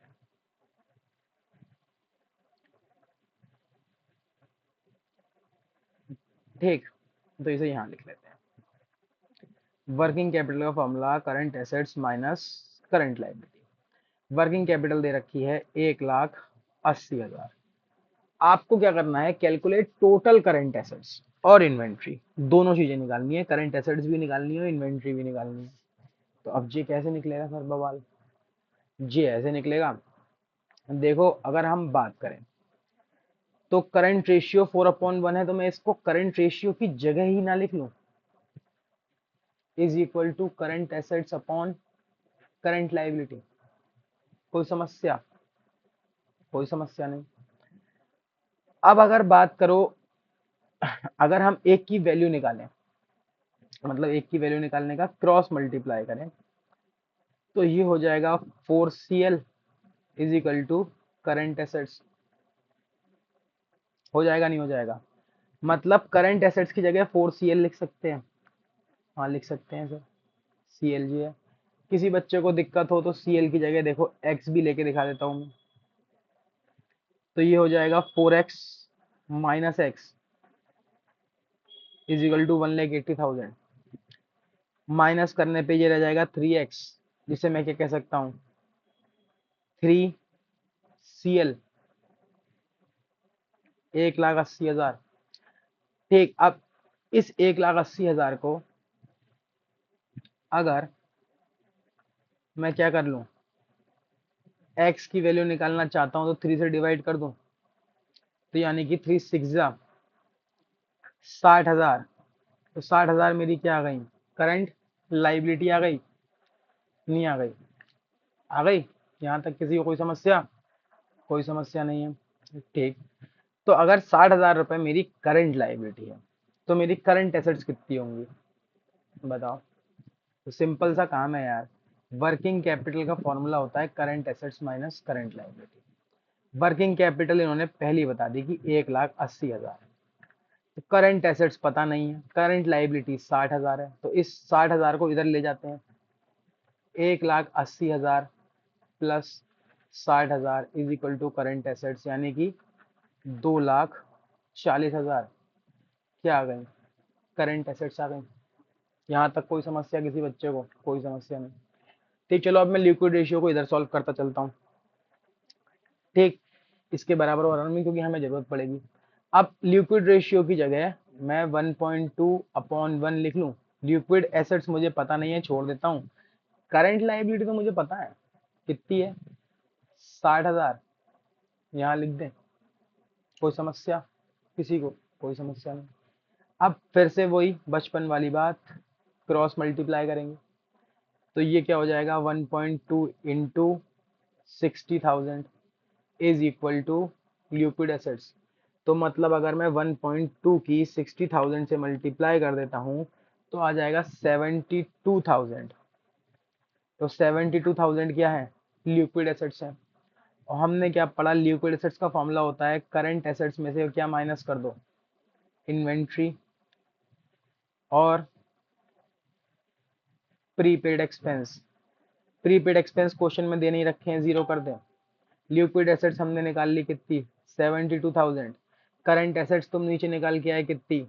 ठीक, तो इसे यहाँ लिख लेते हैं। वर्किंग कैपिटल का formula current assets minus current liability. Working capital दे रखी है 1,80,000। आपको क्या करना है, कैलकुलेट टोटल करंट एसेट्स और इन्वेंट्री, दोनों चीजें निकालनी है, करंट एसेट्स भी निकालनी है, इन्वेंट्री भी निकालनी है। तो अब जी कैसे निकलेगा सर बवाल, जी ऐसे निकलेगा। देखो अगर हम बात करें तो करंट रेशियो 4/1 है, तो मैं इसको करंट रेशियो की जगह ही ना लिख लूं, is equal to current assets upon current liability. कोई समस्या, कोई समस्या नहीं। अब अगर बात करो, अगर हम एक की वैल्यू निकालें, मतलब एक की वैल्यू निकालने का क्रॉस मल्टीप्लाई करें, तो ये हो जाएगा 4CL is equal to current assets. हो जाएगा नहीं हो जाएगा? मतलब करंट एसेट्स की जगह 4CL लिख सकते हैं। हाँ लिख सकते हैं सर, CLG है। किसी बच्चे को दिक्कत हो तो CL की जगह देखो X भी लेके दिखा देता हूँ मैं। तो ये हो जाएगा 4X minus X is equal to 1,80,000। Minus करने पे ये रह जाएगा 3X, जिसे मैं क्या कह सकता हूँ, 3CL 1,80,000। ठीक, अब इस 1,80,000 को अगर मैं क्या कर लूँ, X की वैल्यू निकालना चाहता हूँ तो 3 से डिवाइड कर दूं, तो यानी कि 3 6 60,000। तो 60,000 मेरी क्या आ गई, करंट लाइबिलिटी आ गई, नहीं आ गई? आ गई? यहाँ तक किसी को कोई समस्या? कोई समस्या नहीं है। ठीक, तो अगर 60,000 रुपए मेरी करंट लाइबिलिटी है, तो मेरी करंट एसेट्स कितनी होंगी बताओ? तो सिंपल सा काम है यार, वर्किंग कैपिटल का फॉर्मूला होता है current assets minus current liability. Working capital इन्होंने पहली बता दी कि 1,80,000। तो करंट एसेट्स पता नहीं है, करंट लाइबिलिटी 60,000 है, तो इस 60,000 को इधर ले जाते हैं। 1,80,000 plus 60,000 is equal to current assets, यानी कि 2,40,000 क्या आ गई, करंट एसेट्स आ गई। यहाँ तक कोई समस्या किसी बच्चे को? कोई समस्या नहीं। ठीक, चलो अब मैं लिक्विड रेशियो को इधर सॉल्व करता चलता हूँ। ठीक, इसके बराबर हो रहा है क्योंकि हमें जरूरत पड़ेगी। अब लिक्विड रेशियो की जगह मैं 1.2/1 लिख लूँ। लिक्विड एसेट्स मुझे पता नहीं है, छोड़ देता हूँ। करंट लाइबिलिटी तो मुझे पता है कितनी है, 60,000, यहाँ लिख दें। कोई समस्या किसी को? कोई समस्या नहीं। अब फिर से वही बचपन वाली बात, क्रॉस मल्टीप्लाई करेंगे, तो ये क्या हो जाएगा, 1.2 into 60,000 is equal to liquid assets. तो मतलब अगर मैं 1.2 की 60,000 से मल्टीप्लाई कर देता हूँ तो आ जाएगा 72,000। तो 72,000 क्या है, लिक्विड एसेट्स है। और हमने क्या पढ़ा, लिक्विड एसेट्स का फॉर्मूला होता है करंट एसेट्स में से क्या माइनस कर दो, इन्वेंट्री और prepaid expense. Prepaid expense question में दे नहीं रखे हैं, जीरो कर दें। लिक्विड एसेट्स हमने निकाल ली कितनी, 72,000। करंट एसेट्स तुम नीचे निकाल के आए कितनी,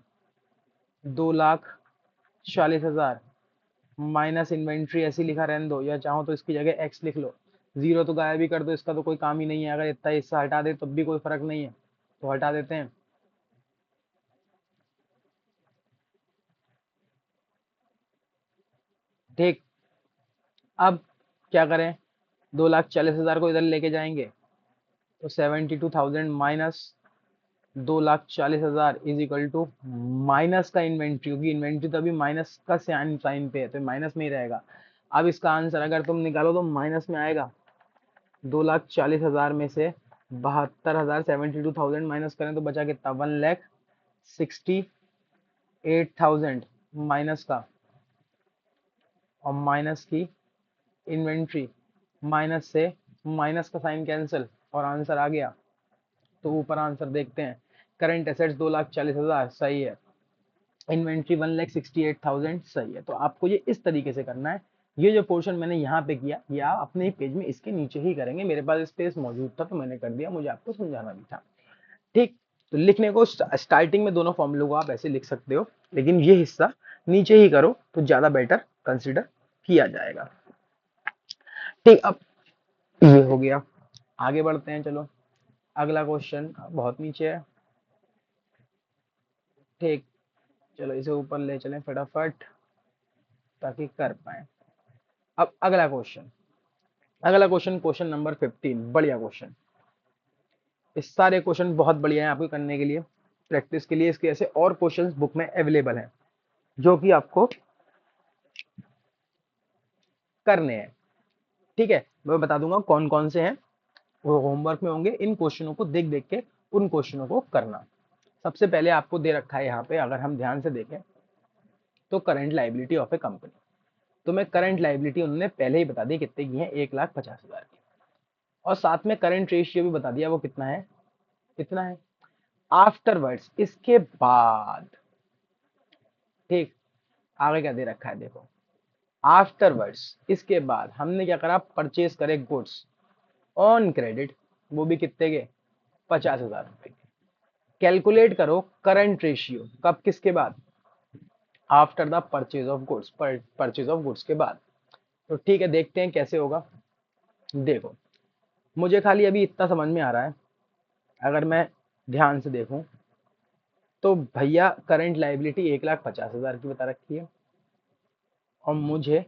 2,40,000 माइनस इन्वेंट्री, ऐसी लिखा रहने दो, या चाहो तो इसकी जगह एक्स लिख लो। जीरो तो गायब ही कर दो, इसका तो कोई काम ही नहीं है। अगर इतना हिस्सा हटा दे तब भी कोई फर्क नहीं है, तो हटा देते हैं। ठीक, अब क्या करें, 2,40,000 को इधर लेके जाएंगे, तो 72,000 minus 2,40,000 is equal to minus का इन्वेंट्री, क्योंकि इन्वेंट्री तो अभी माइनस का साइन पे है, तो माइनस में ही रहेगा। अब इसका आंसर अगर तुम निकालो तो माइनस में आएगा। 2,40,000 में से 72,000, 72,000 माइनस करें तो बचा कितना, 1,68,000 माइनस का, और माइनस की इन्वेंट्री, माइनस से माइनस का साइन कैंसिल, और आंसर आ गया। तो ऊपर आंसर देखते हैं, करंट एसेट्स 2,40,000 सही है, इन्वेंट्री 1,68,000 सही है। तो आपको ये इस तरीके से करना है। ये जो पोर्शन मैंने यहाँ पे किया, ये आप अपने पेज में इसके नीचे ही करेंगे। मेरे पास स्पेस मौजूद था तो मैंने कर दिया, मुझे आपको समझाना भी था। ठीक, तो लिखने को स्टार्टिंग में दोनों फॉर्मूलों को आप ऐसे लिख सकते हो, लेकिन ये हिस्सा नीचे ही करो तो ज्यादा बेटर कंसिडर किया जाएगा। ठीक, अब ये हो गया, आगे बढ़ते हैं। चलो अगला क्वेश्चन बहुत नीचे है। ठीक, चलो इसे ऊपर ले चलें फटाफट ताकि कर पाए। अब अगला क्वेश्चन, अगला क्वेश्चन, क्वेश्चन नंबर 15, बढ़िया क्वेश्चन। इस सारे क्वेश्चन बहुत बढ़िया हैं आपको करने के लिए, प्रैक्टिस के लिए। इसके ऐसे और क्वेश्चंस बुक में अवेलेबल हैं जो कि आपको करने हैं। ठीक है, मैं बता दूंगा कौन कौन से हैं, वो होमवर्क में होंगे। इन क्वेश्चनों को देख देख के उन क्वेश्चनों को करना। सबसे पहले आपको दे रखा है यहाँ पे, अगर हम ध्यान से देखें तो current liability of A company, तो मैं करंट लाइबिलिटी उन्होंने पहले ही बता दी कितने की है, 1,50,000 की, और साथ में करंट रेशियो भी बता दिया वो कितना है, कितना है। आफ्टरवर्ड्स, इसके बाद, ठीक, आगे क्या दे रखा है देखो, आफ्टरवर्ड्स इसके बाद हमने क्या करा, परचेज करे गुड्स ऑन क्रेडिट, वो भी कितने के, 50,000 रुपए के। कैलकुलेट करो करंट रेशियो, कब, किसके बाद, after the purchase of goods, purchase of goods के बाद। तो ठीक है, देखते हैं कैसे होगा। देखो, मुझे खाली अभी इतना समझ में आ रहा है, अगर मैं ध्यान से देखूं तो भैया करंट लाइबिलिटी 1,50,000 की बता रखी है, और मुझे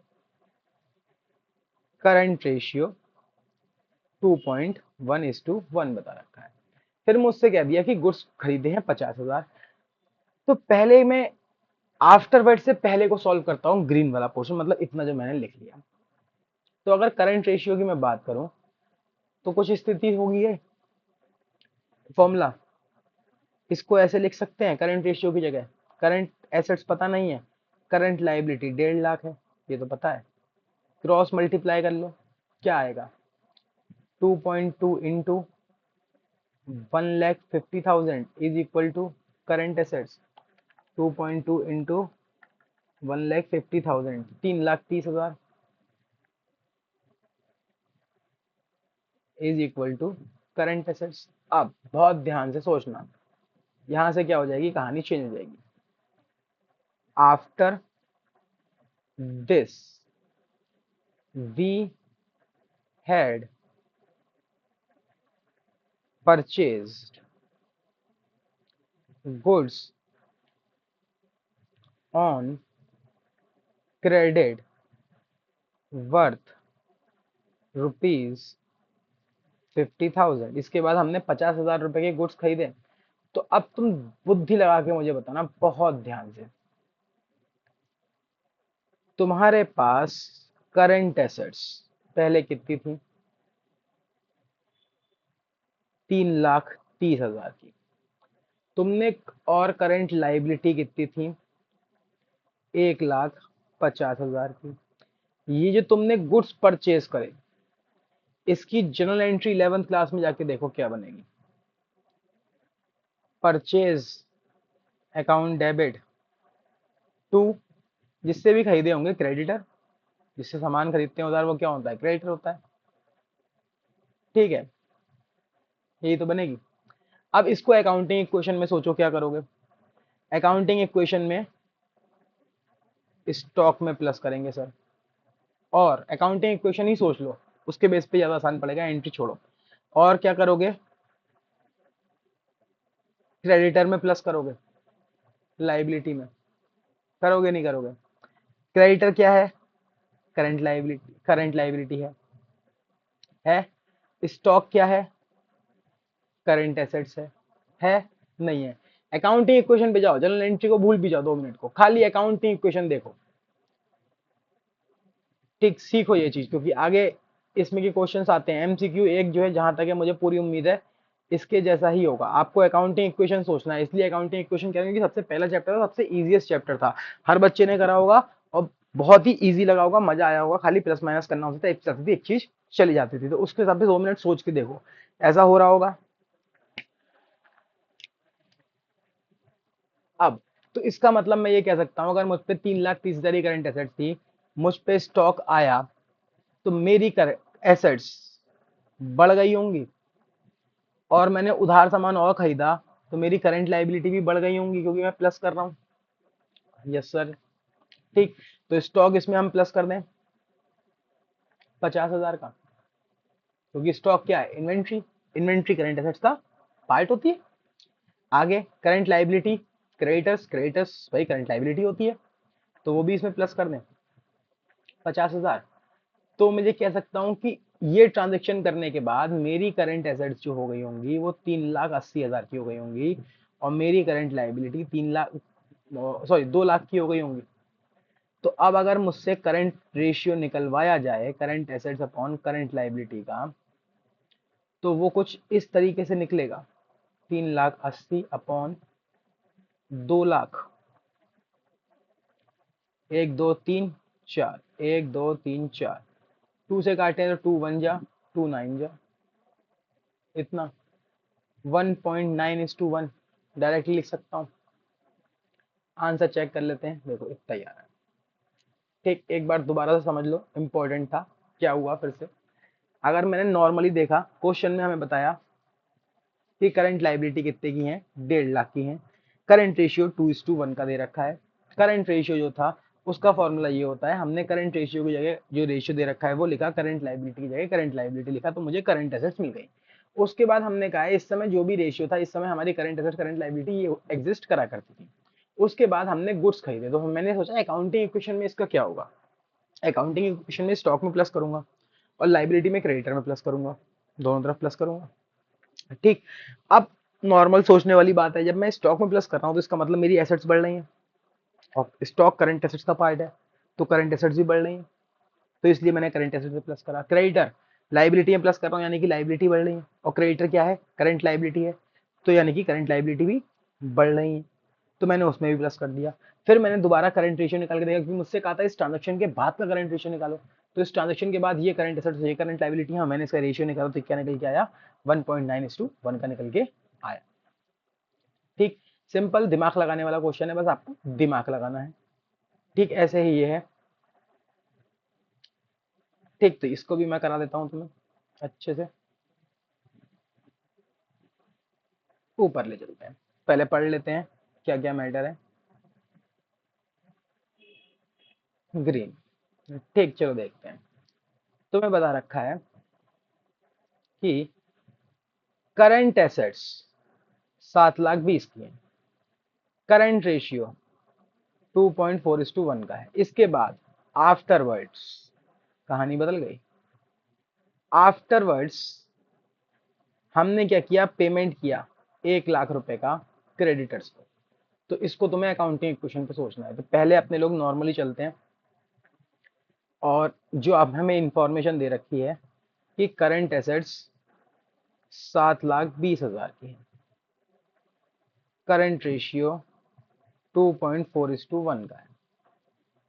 करंट रेशियो 2.1:1 बता रखा है। फिर मुझसे कह दिया कि गुड्स खरीदे हैं 50,000। तो पहले मैं आफ्टरवर्ड से पहले को सॉल्व करता हूँ, ग्रीन वाला पोर्शन, मतलब इतना जो मैंने लिख लिया। तो अगर करंट रेशियो की मैं बात करूं तो कुछ स्थिति होगी है, फॉर्मूला, इसको ऐसे लिख सकते हैं करंट रेशियो की जगह, करंट एसेट्स पता नहीं है, करंट लाइबिलिटी 1,50,000 है, ये तो पता है, क्रॉस मल्टीप्लाई कर लो, क्या आएगा, 2.2 into 1,50,000 is equal to current assets, 2.2 into 1,50,000, 3,30,000 is equal to current assets. अब बहुत ध्यान से सोचना, यहां से क्या हो जाएगी, कहानी चेंज हो जाएगी। After this we had purchased goods on credit worth ₹50,000। इसके बाद हमने 50,000 रुपए के गुड्स खरीदे। तो अब तुम बुद्धि लगा के मुझे बताना बहुत ध्यान से, तुम्हारे पास करंट एसेट्स पहले कितनी थी, 3,30,000 की, तुमने, और करंट लाइबिलिटी कितनी थी, 1,50,000 की। ये जो तुमने गुड्स परचेज करे, इसकी जनरल एंट्री 11th क्लास में जाके देखो क्या बनेगी, परचेज अकाउंट डेबिट टू, जिससे भी खरीदे होंगे क्रेडिटर, जिससे सामान खरीदते हैं उधार, वो क्या होता है, क्रेडिटर होता है, ठीक है, यही तो बनेगी। अब इसको अकाउंटिंग इक्वेशन में सोचो क्या करोगे, अकाउंटिंग इक्वेशन में स्टॉक में प्लस करेंगे सर, और अकाउंटिंग इक्वेशन ही सोच लो, उसके बेस पे ज्यादा आसान पड़ेगा, एंट्री छोड़ो। और क्या करोगे, क्रेडिटर में प्लस करोगे, लाइबिलिटी में, करोगे नहीं करोगे, क्रेडिटर क्या है, करंट लाइबिलिटी है, स्टॉक क्या है, करंट एसेट्स है नहीं है। अकाउंटिंग इक्वेशन पे जाओ, जनरल एंट्री को भूल भी जाओ 2 मिनट को, खाली अकाउंटिंग इक्वेशन देखो, ठीक, सीखो ये चीज, क्योंकि आगे इसमें के क्वेश्चंस आते हैं एमसीक्यू, एक जो है जहां तक है मुझे पूरी उम्मीद है इसके जैसा ही होगा। आपको अकाउंटिंग इक्वेशन सोचना है, इसलिए अकाउंटिंग इक्वेशन क्या है, क्योंकि सबसे पहला चैप्टर था, सबसे इजीएस्ट चैप्टर था, हर बच्चे ने करा होगा, और बहुत ही इजी लगा होगा, मजा आया होगा, खाली प्लस माइनस करना होता था, एक चलती थी, एक चीज चली जाती थी, तो उसके हिसाब से 2 मिनट सोच के देखो, ऐसा हो रहा होगा। अब तो इसका मतलब मैं ये कह सकता हूं, अगर मुझ पे 3,30,000 की करंट एसेट थी, मुझ पे स्टॉक आया, तो मेरी एसेट्स बढ़ गई होंगी, और मैंने उधार सामान और खरीदा, तो मेरी करंट लाइबिलिटी भी बढ़ गई होंगी, क्योंकि मैं प्लस कर रहा हूँ। यस सर, ठीक, तो स्टॉक इसमें हम प्लस कर दें 50,000 का, क्योंकि स्टॉक क्या है, इन्वेंट्री, इन्वेंट्री करंट एसेट्स का पार्ट होती है। आगे करंट लाइबिलिटी, क्रेडिटर्स, क्रेडिटर्स भाई करंट लाइबिलिटी होती है, तो वो भी इसमें प्लस कर दें 50,000। तो मैं ये कह सकता हूँ कि ये ट्रांजेक्शन करने के बाद मेरी करंट एसेट्स जो हो गई होंगी वो 3,80,000 की हो गई होंगी, और मेरी करंट लाइबिलिटी 3,00,000, सॉरी 2,00,000 की हो गई होंगी। तो अब अगर मुझसे करंट रेशियो निकलवाया जाए, current assets upon current liability का, तो वो कुछ इस तरीके से निकलेगा, 3,80,000 अपॉन 2,00,000, 1 2 3 4, 1 2 3 4, 2 से काटे तो 2 1 जा, 2 9 जा, इतना 1.9:1 डायरेक्टली लिख सकता हूँ। आंसर चेक कर लेते हैं, देखो इतना ही आ रहा है। ठीक, एक बार दोबारा से समझ लो, इंपॉर्टेंट था। क्या हुआ फिर से, अगर मैंने नॉर्मली देखा, क्वेश्चन में हमें बताया कि करंट लाइबिलिटी कितने की है, 1.5 लाख की है। करंट रेशियो 2:1 का दे रखा है। करंट रेशियो जो था उसका फॉर्मूला ये होता है, हमने करंट रेशियो की जगह जो रेशियो दे रखा है वो लिखा, करंट लाइबिलिटी की जगह करंट लाइबिलिटी लिखा, तो मुझे करंट एसेट्स मिल गई। उसके बाद हमने कहा इस समय जो भी रेशियो था, इस समय हमारी करंट एसेट करंट लाइबिलिटी ये एग्जिस्ट करा करती थी। उसके बाद हमने गुड्स खरीदे, तो मैंने सोचा अकाउंटिंग इक्वेशन में इसका क्या होगा। अकाउंटिंग इक्वेशन में स्टॉक में प्लस करूंगा और लाइबिलिटी में क्रेडिटर में प्लस करूंगा, दोनों तरफ प्लस करूंगा। ठीक, अब नॉर्मल सोचने वाली बात है, जब मैं स्टॉक में प्लस कर रहा हूँ तो इसका मतलब मेरी एसेट्स बढ़ रही हैं, और स्टॉक करंट एसेट्स का पार्ट है, तो करंट एसेट्स भी बढ़ रही हैं, तो इसलिए मैंने करंट एसेट्स में प्लस करा। क्रेडिटर लाइबिलिटी में प्लस कर रहा हूँ, यानी कि लाइबिलिटी बढ़ रही है, और क्रेडिटर क्या है, करंट लाइबिलिटी है, तो यानी कि करंट लाइबिलिटी भी बढ़ रही है, तो मैंने उसमें भी प्लस कर दिया। फिर मैंने दोबारा करंट रेशियो निकाल के देखा, क्योंकि मुझसे कहा था इस ट्रांजेक्शन के बाद का करंट रेशियो निकालो, तो इस ट्रांजेक्शन के बाद ये करंट एसेट्स ये करंट लाइबिलिटी है, मैंने इसका रेशियो निकाला तो क्या निकल के आया, 1.9:1 का निकल के आया। ठीक, सिंपल दिमाग लगाने वाला क्वेश्चन है, बस आपको दिमाग लगाना है। ठीक, ऐसे ही ये है। ठीक, तो इसको भी मैं करा देता हूं तुम्हें अच्छे से, ऊपर ले चलते हैं, पहले पढ़ लेते हैं क्या क्या मैटर है। ग्रीन, ठीक, चलो देखते हैं। तुम्हें बता रखा है कि करंट एसेट्स 7,20,000 की है, करंट रेशियो 2.4:1 का है। इसके बाद आफ्टरवर्ड्स कहानी बदल गई। आफ्टरवर्ड्स हमने क्या किया, पेमेंट किया 1 लाख रुपए का क्रेडिटर्स को। तो इसको तुम्हें अकाउंटिंग इक्वेशन पे सोचना है, तो पहले अपने लोग नॉर्मली चलते हैं, और जो अब हमें इंफॉर्मेशन दे रखी है कि करंट एसेट्स 7,20,000 की है, करंट रेशियो 2.4:1 का है,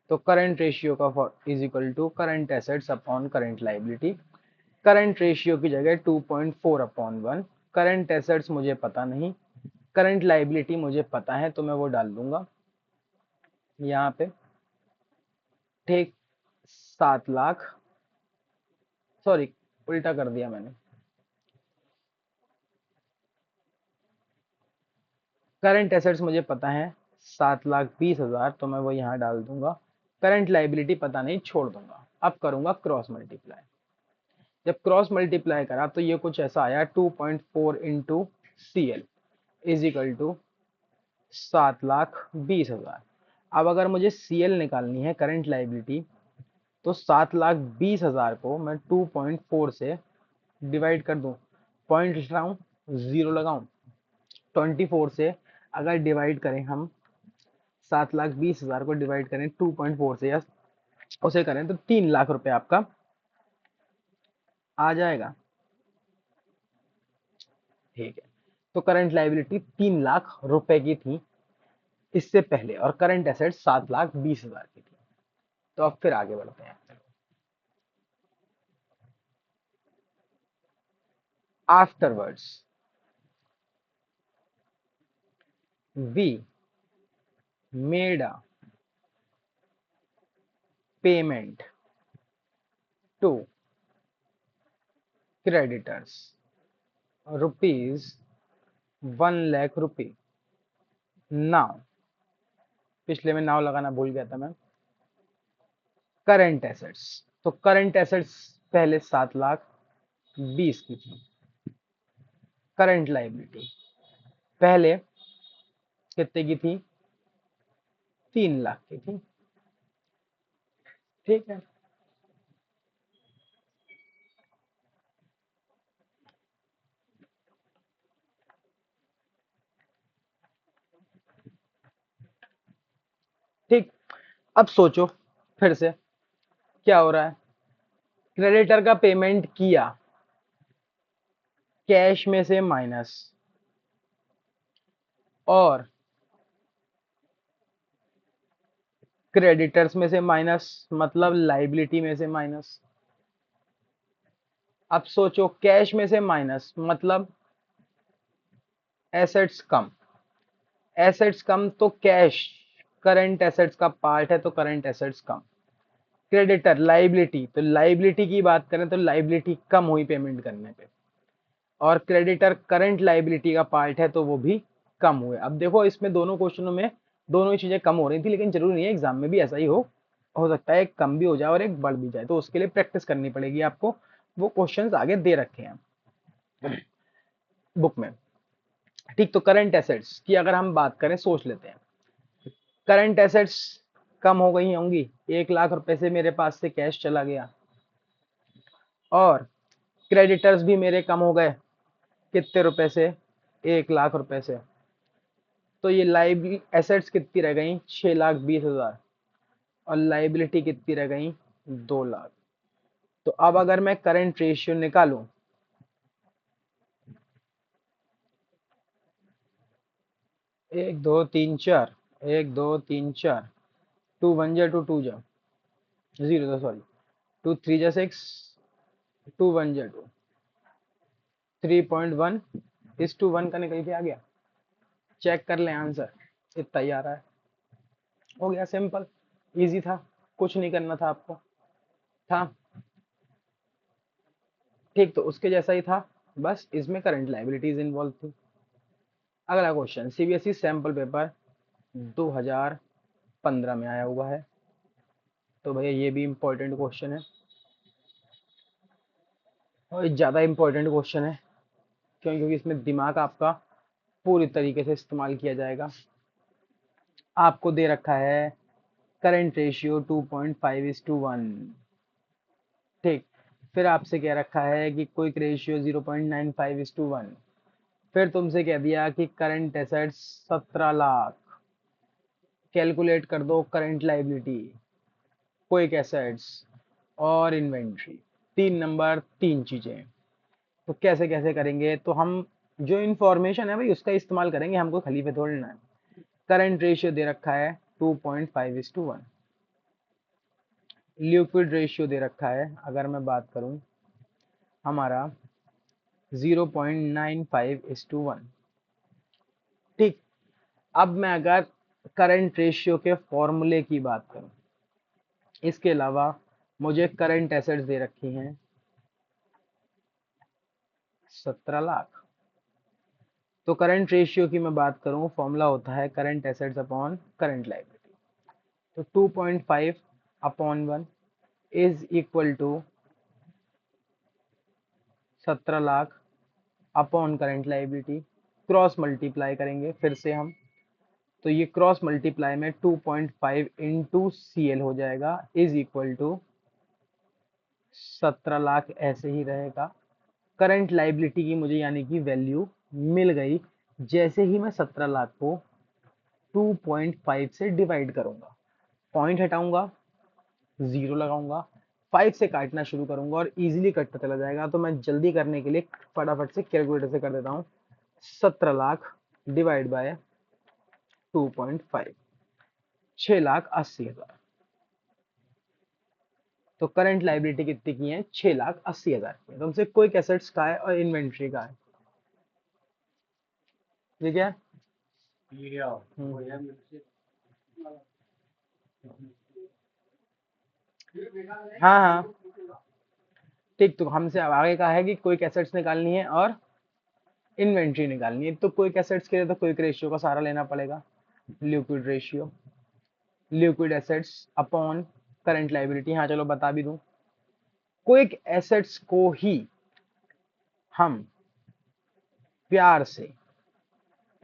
तो करंट रेशियो का is equal to current assets upon current liability. Current ratio की जगह 2.4/1, करंट एसेट्स मुझे पता नहीं, करंट लाइबिलिटी मुझे पता है, तो मैं वो डाल दूंगा यहाँ पे। ठीक, 7 लाख, सॉरी उल्टा कर दिया मैंने, करंट एसेट्स मुझे पता है 7,20,000, तो मैं वो यहाँ डाल दूंगा। करंट लाइबिलिटी पता नहीं, छोड़ दूंगा। अब करूंगा क्रॉस मल्टीप्लाई। जब क्रॉस मल्टीप्लाई करा तो ये कुछ ऐसा आया, 2.4 into C L is equal to 7,20,000। अब अगर मुझे सी एल निकालनी है, करंट लाइबिलिटी, तो 7,20,000 को मैं 2.4 से डिवाइड कर दूं, पॉइंट लगाऊं, जीरो लगाऊं, 24 से अगर डिवाइड करें हम, 7,20,000 को डिवाइड करें 2.4 से, या उसे करें तो 3 लाख रुपए आपका आ जाएगा। ठीक है, तो करंट लाइबिलिटी 3 लाख रुपए की थी इससे पहले, और करंट एसेट 7,20,000 की थी। तो अब फिर आगे बढ़ते हैं। Afterwards we made a payment to creditors rupees 1 lakh rupee. Now, पिछले में नाव लगाना भूल गया था मैं। करंट एसेट्स, तो करंट एसेट्स पहले 7,20,000 की थी, करंट लाइबिलिटी पहले कितने की थी, 3 लाख की थी। ठीक है, ठीक, अब सोचो फिर से क्या हो रहा है। क्रेडिटर का पेमेंट किया, कैश में से माइनस, और क्रेडिटर्स में से माइनस मतलब लाइबिलिटी में से माइनस। अब सोचो कैश में से माइनस मतलब एसेट्स कम। एसेट्स कम तो कैश करंट एसेट्स का पार्ट है तो करंट एसेट्स कम। क्रेडिटर लाइबिलिटी तो लाइबिलिटी की बात करें तो लाइबिलिटी कम हुई पेमेंट करने पे। और क्रेडिटर करंट लाइबिलिटी का पार्ट है तो वो भी कम हुए। अब देखो इसमें दोनों क्वेश्चनों में दोनों ही चीजें कम हो रही थी, लेकिन जरूरी नहीं है एग्जाम में भी ऐसा ही हो सकता है एक कम भी हो जाए और एक बढ़ भी जाए, तो उसके लिए प्रैक्टिस करनी पड़ेगी आपको। वो क्वेश्चंस आगे दे रखे हैं बुक में। ठीक, तो करंट एसेट्स की अगर हम बात करें, सोच लेते हैं करंट एसेट्स कम हो गई होंगी, 1 लाख रुपए से मेरे पास से कैश चला गया, और क्रेडिटर्स भी मेरे कम हो गए कितने रुपए से, 1 लाख रुपए से। तो ये लाइबिलिटी एसेट्स कितनी रह गई, 6,20,000, और लाइबिलिटी कितनी रह गई, 2 लाख। तो अब अगर मैं करंट रेशियो निकालूं, एक दो तीन चार, एक दो तीन चार, 2 1 जा 2 2 जा, जीरो था सॉरी, 2 3 जा 6, 2 1 जा 2, 3.1:1 का निकल के आ गया। चेक कर लें आंसर, इतना ही आ रहा है। हो गया सिंपल, इजी था, कुछ नहीं करना था आपको, था ठीक। तो उसके जैसा ही था, बस इसमें करंट लाइबिलिटीज इन्वॉल्व थी। अगला क्वेश्चन सीबीएसई सैंपल पेपर 2015 में आया हुआ है, तो भैया ये भी इम्पोर्टेंट क्वेश्चन है और ज़्यादा इम्पोर्टेंट क्वेश्चन है। क्यों? क्योंकि इसमें दिमाग आपका पूरी तरीके से इस्तेमाल किया जाएगा। आपको दे रखा है करंट रेशियो 2.5:1, ठीक। फिर आपसे कह रखा है कि क्विक रेशियो 0.95:1। फिर तुमसे कह दिया कि करंट एसेट्स 17 लाख, कैलकुलेट कर दो करंट लाइबिलिटी, क्विक एसेट्स और इन्वेंट्री। 3 नंबर 3 चीजें। तो कैसे कैसे करेंगे, तो हम जो इन्फॉर्मेशन है भाई उसका इस्तेमाल करेंगे, हमको खलीफे तोड़ना है। करंट रेशियो दे रखा है 2.5:1। लिक्विड रेशियो दे रखा है, अगर मैं बात करूं हमारा 0.95:1, ठीक। अब मैं अगर करंट रेशियो के फॉर्मूले की बात करूं, इसके अलावा मुझे करंट एसेट्स दे रखी हैं 17 लाख। तो करंट रेशियो की मैं बात करूं, फॉर्मूला होता है current assets upon current liability. तो 2.5/1 is equal to 17 lakh upon current liability. Cross multiply करेंगे फिर से हम, तो ये क्रॉस मल्टीप्लाई में 2.5 इंटू सी एल हो जाएगा, इज इक्वल टू 17 लाख ऐसे ही रहेगा। करंट लाइबिलिटी की मुझे यानी कि वैल्यू मिल गई। जैसे ही मैं 17 लाख को 2.5 से डिवाइड करूंगा, पॉइंट हटाऊंगा, जीरो लगाऊंगा, 5 से काटना शुरू करूंगा और इजीली कटता चला जाएगा। तो मैं जल्दी करने के लिए फटाफट से कैलकुलेटर से कर देता हूँ, 17 लाख डिवाइड बाय 2.5, 6,80,000। तो करंट लाइबिलिटी कितनी की है, 6,80,000 की है। तुमसे क्विक एसेट्स का है और इन्वेंट्री का है, ठीक है। हाँ हाँ ठीक। तो हमसे अब आगे का है कि क्विक एसेट्स निकालनी है और इन्वेंट्री निकालनी है। तो क्विक एसेट्स के लिए तो क्विक रेशियो का सहारा लेना पड़ेगा, liquid ratio, liquid assets upon current liability. हाँ चलो बता भी दूं, क्विक एसेट्स को ही हम प्यार से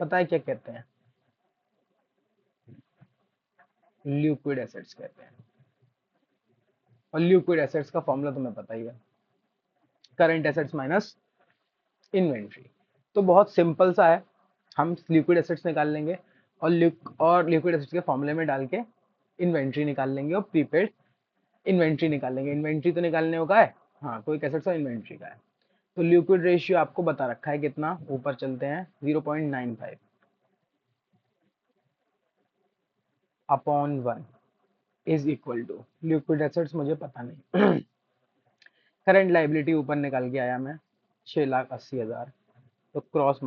पता है क्या कहते हैं, लिक्विड एसेट्स कहते हैं। और लिक्विड एसेट्स का फॉर्मूला तुम्हें पता ही है, करंट एसेट्स माइनस इन्वेंट्री। तो बहुत सिंपल सा है, हम लिक्विड एसेट्स निकाल लेंगे और लिक्विड एसेट्स के फॉर्मूले में डाल के इन्वेंट्री निकाल लेंगे और प्रीपेड इन्वेंट्री निकाल लेंगे। इन्वेंट्री तो निकालने का है, हाँ कोई एसेट्स और इन्वेंट्री का है। तो लिक्विड रेशियो आपको बता रखा है कितना, ऊपर चलते हैं, 0.95 upon 1। Is equal to liquid assets मुझे पता नहीं करंट लाइबिलिटी ऊपर निकाल के आया मैं 6,80,000, तो क्रॉस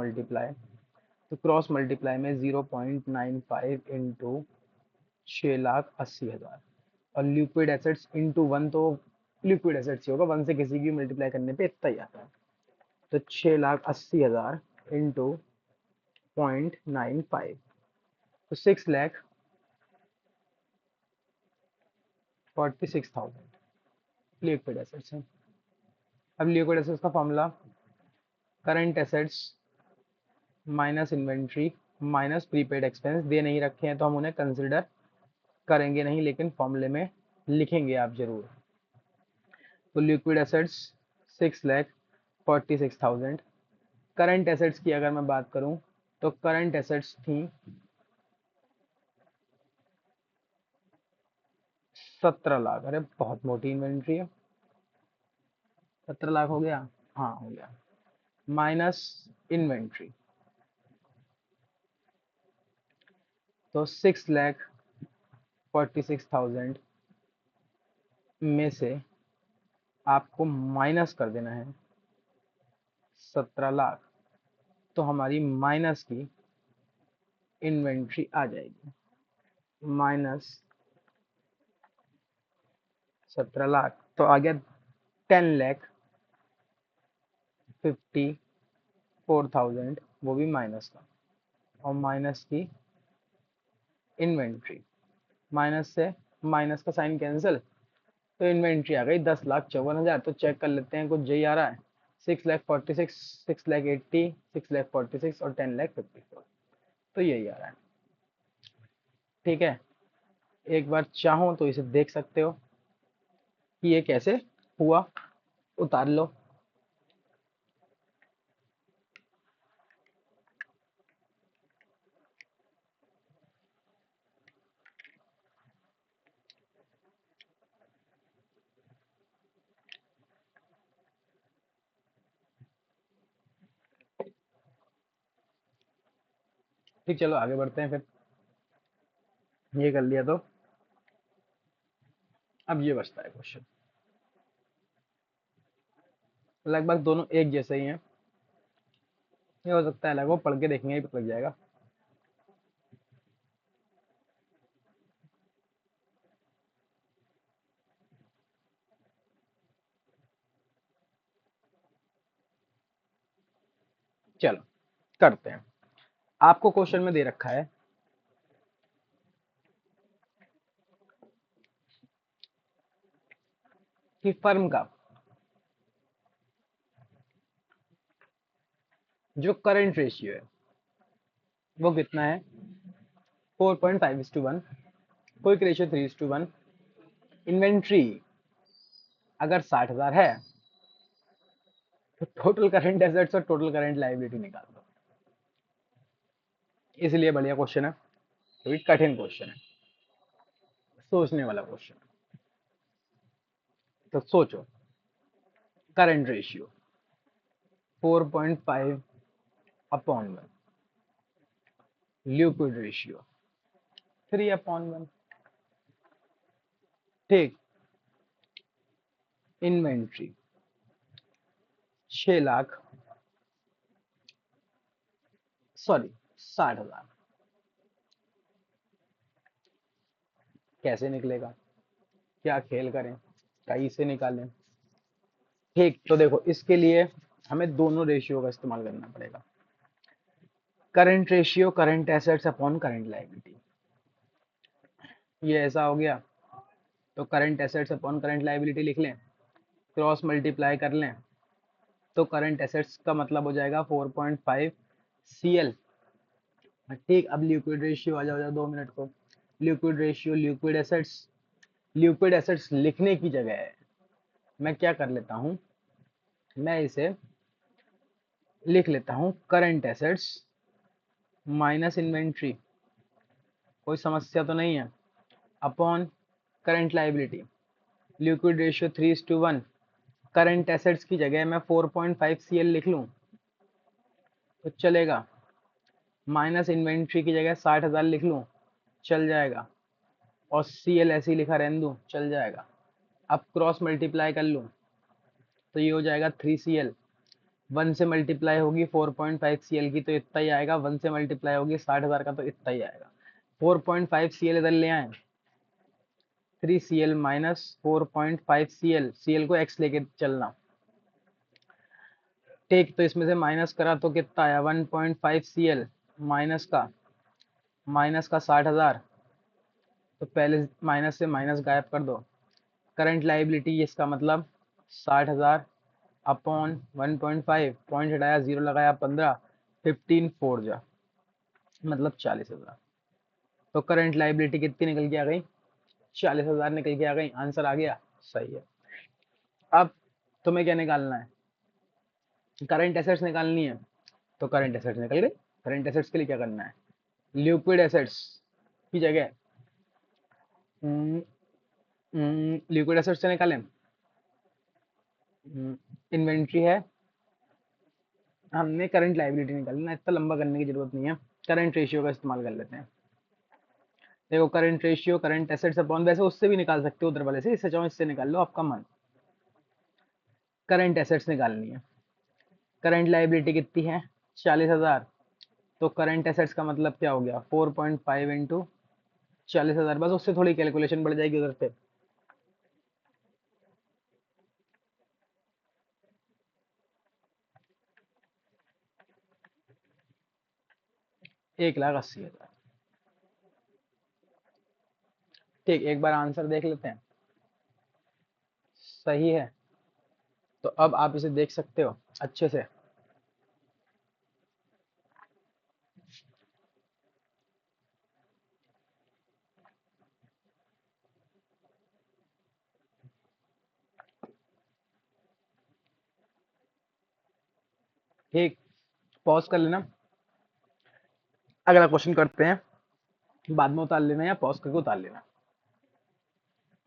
मल्टीप्लाई में 0.95 इंटू 6,80,000 और लिक्विड एसेट्स इंटू वन, तो लिक्विड एसेट्स ही होगा, वन से किसी की मल्टीप्लाई करने पे इतना ही आता है। तो 6,80,000 इंटू 0.95, तो 6,46,000 लिक्विड एसेट्स हैं। अब लिक्विड एसेट्स का formula current assets minus inventory minus prepaid expense, दे नहीं रखे हैं तो हम उन्हें कंसिडर करेंगे नहीं, लेकिन फॉर्मूले में लिखेंगे आप जरूर। तो लिक्विड एसेट्स 6,46,000। करंट एसेट्स की अगर मैं बात करूं तो करंट एसेट्स थी 17 लाख। अरे बहुत मोटी इन्वेंट्री है, 17 लाख हो गया, हाँ हो गया, माइनस इन्वेंट्री, तो 6,46,000 में से आपको माइनस कर देना है 17 लाख, तो हमारी माइनस की इन्वेंट्री आ जाएगी, माइनस 17 लाख, तो आ गया 10,54,000, वो भी माइनस का, और माइनस की इन्वेंट्री, माइनस से माइनस का साइन कैंसिल, तो इन्वेंट्री आ गई 10,54,000। तो चेक कर लेते हैं, कुछ यही आ रहा है, 6,46,000, 6,80,000, 6,46,000 और 10,54,000, तो यही आ रहा है। ठीक है, एक बार चाहो तो इसे देख सकते हो कि ये कैसे हुआ, उतार लो। ठीक, चलो आगे बढ़ते हैं फिर, ये कर लिया तो अब ये बचता है क्वेश्चन, लगभग दोनों एक जैसे ही हैं, ये हो सकता है अलग हो, पढ़ के देखेंगे पता लग जाएगा। चलो करते हैं। आपको क्वेश्चन में दे रखा है कि फर्म का जो करंट रेशियो है वो कितना है, 4.5:1, क्विक रेशियो 3:1, इन्वेंट्री अगर 60,000 है तो टोटल करंट एसेट्स और टोटल करंट लायबिलिटी निकाल दो। इसलिए बढ़िया क्वेश्चन है, क्योंकि कठिन क्वेश्चन है, सोचने वाला क्वेश्चन है। तो सोचो, करंट रेशियो 4.5/1, लिक्विड रेशियो 3/1, ठीक, इन्वेंट्री 6 लाख, सॉरी 60,000, कैसे निकलेगा, क्या खेल करें, कहीं से निकालें। ठीक, तो देखो इसके लिए हमें दोनों रेशियो का इस्तेमाल करना पड़ेगा, current ratio current assets upon current liability, ये ऐसा हो गया, तो current assets upon current liability लिख लें, क्रॉस मल्टीप्लाई कर लें, तो करंट एसेट्स का मतलब हो जाएगा 4.5 CL। ठीक, अब लिक्विड रेशियो आ जाओ 2 मिनट को, लिक्विड रेशियो लिक्विड एसेट्स लिखने की जगह मैं क्या कर लेता हूँ, मैं इसे लिख लेता हूँ करंट एसेट्स माइनस इन्वेंट्री, कोई समस्या तो नहीं है, upon current liability, liquid ratio 3:1, current assets की जगह मैं 4.5 CL लिख लूँ तो चलेगा, माइनस इन्वेंट्री की जगह 60,000 लिख लूँ चल जाएगा, और CL ऐसे ही लिखा रहने दूं, चल जाएगा। अब क्रॉस मल्टीप्लाई कर लूं तो ये हो जाएगा 3CL। 1 से मल्टीप्लाई होगी 4.5 CL की तो इतना ही आएगा, 1 से मल्टीप्लाई होगी 60,000 का तो इतना ही आएगा। 4.5 CL इधर ले आए, 3CL माइनस 4.5 CL, CL को x लेके चलना। ठीक, तो इसमें से माइनस करा तो कितना आया, 1.5 CL माइनस का 60,000। तो पहले माइनस से माइनस गायब कर दो। करंट लाइबिलिटी इसका मतलब 60,000 अपॉन 1.5, पॉइंट हटाया, जीरो लगाया, 15, 15 4 जा मतलब 40,000। तो करंट लाइबिलिटी कितनी निकल के आ गई, 40,000 निकल के आ गई। आंसर आ गया, सही है। अब तुम्हें क्या निकालना है, करंट एसेट्स निकालनी है। तो करंट एसेट्स निकल गई। करंट एसेट्स के लिए क्या करना है, लिक्विड एसेट्स की जगह लिक्विड एसेट्स से निकालें। इन्वेंट्री है, हमने करंट लाइबिलिटी निकालनी है, इतना लंबा करने की जरूरत नहीं है। करंट रेशियो का इस्तेमाल कर लेते हैं। देखो current ratio current assets upon, वैसे उससे भी निकाल सकते हो उधर वाले से, इससे चाहो इससे निकाल लो, आपका मन। करंट एसेट्स निकालनी है, करंट लाइबिलिटी कितनी है, 40,000। तो करंट एसेट्स का मतलब क्या हो गया, 4.5 इंटू 40,000। बस उससे थोड़ी कैलकुलेशन बढ़ जाएगी उधर से। 1,80,000। ठीक, एक बार आंसर देख लेते हैं, सही है। तो अब आप इसे देख सकते हो अच्छे से। ठीक, पॉज कर लेना, अगला क्वेश्चन करते हैं, बाद में उतार लेना या पॉज करके उतार लेना।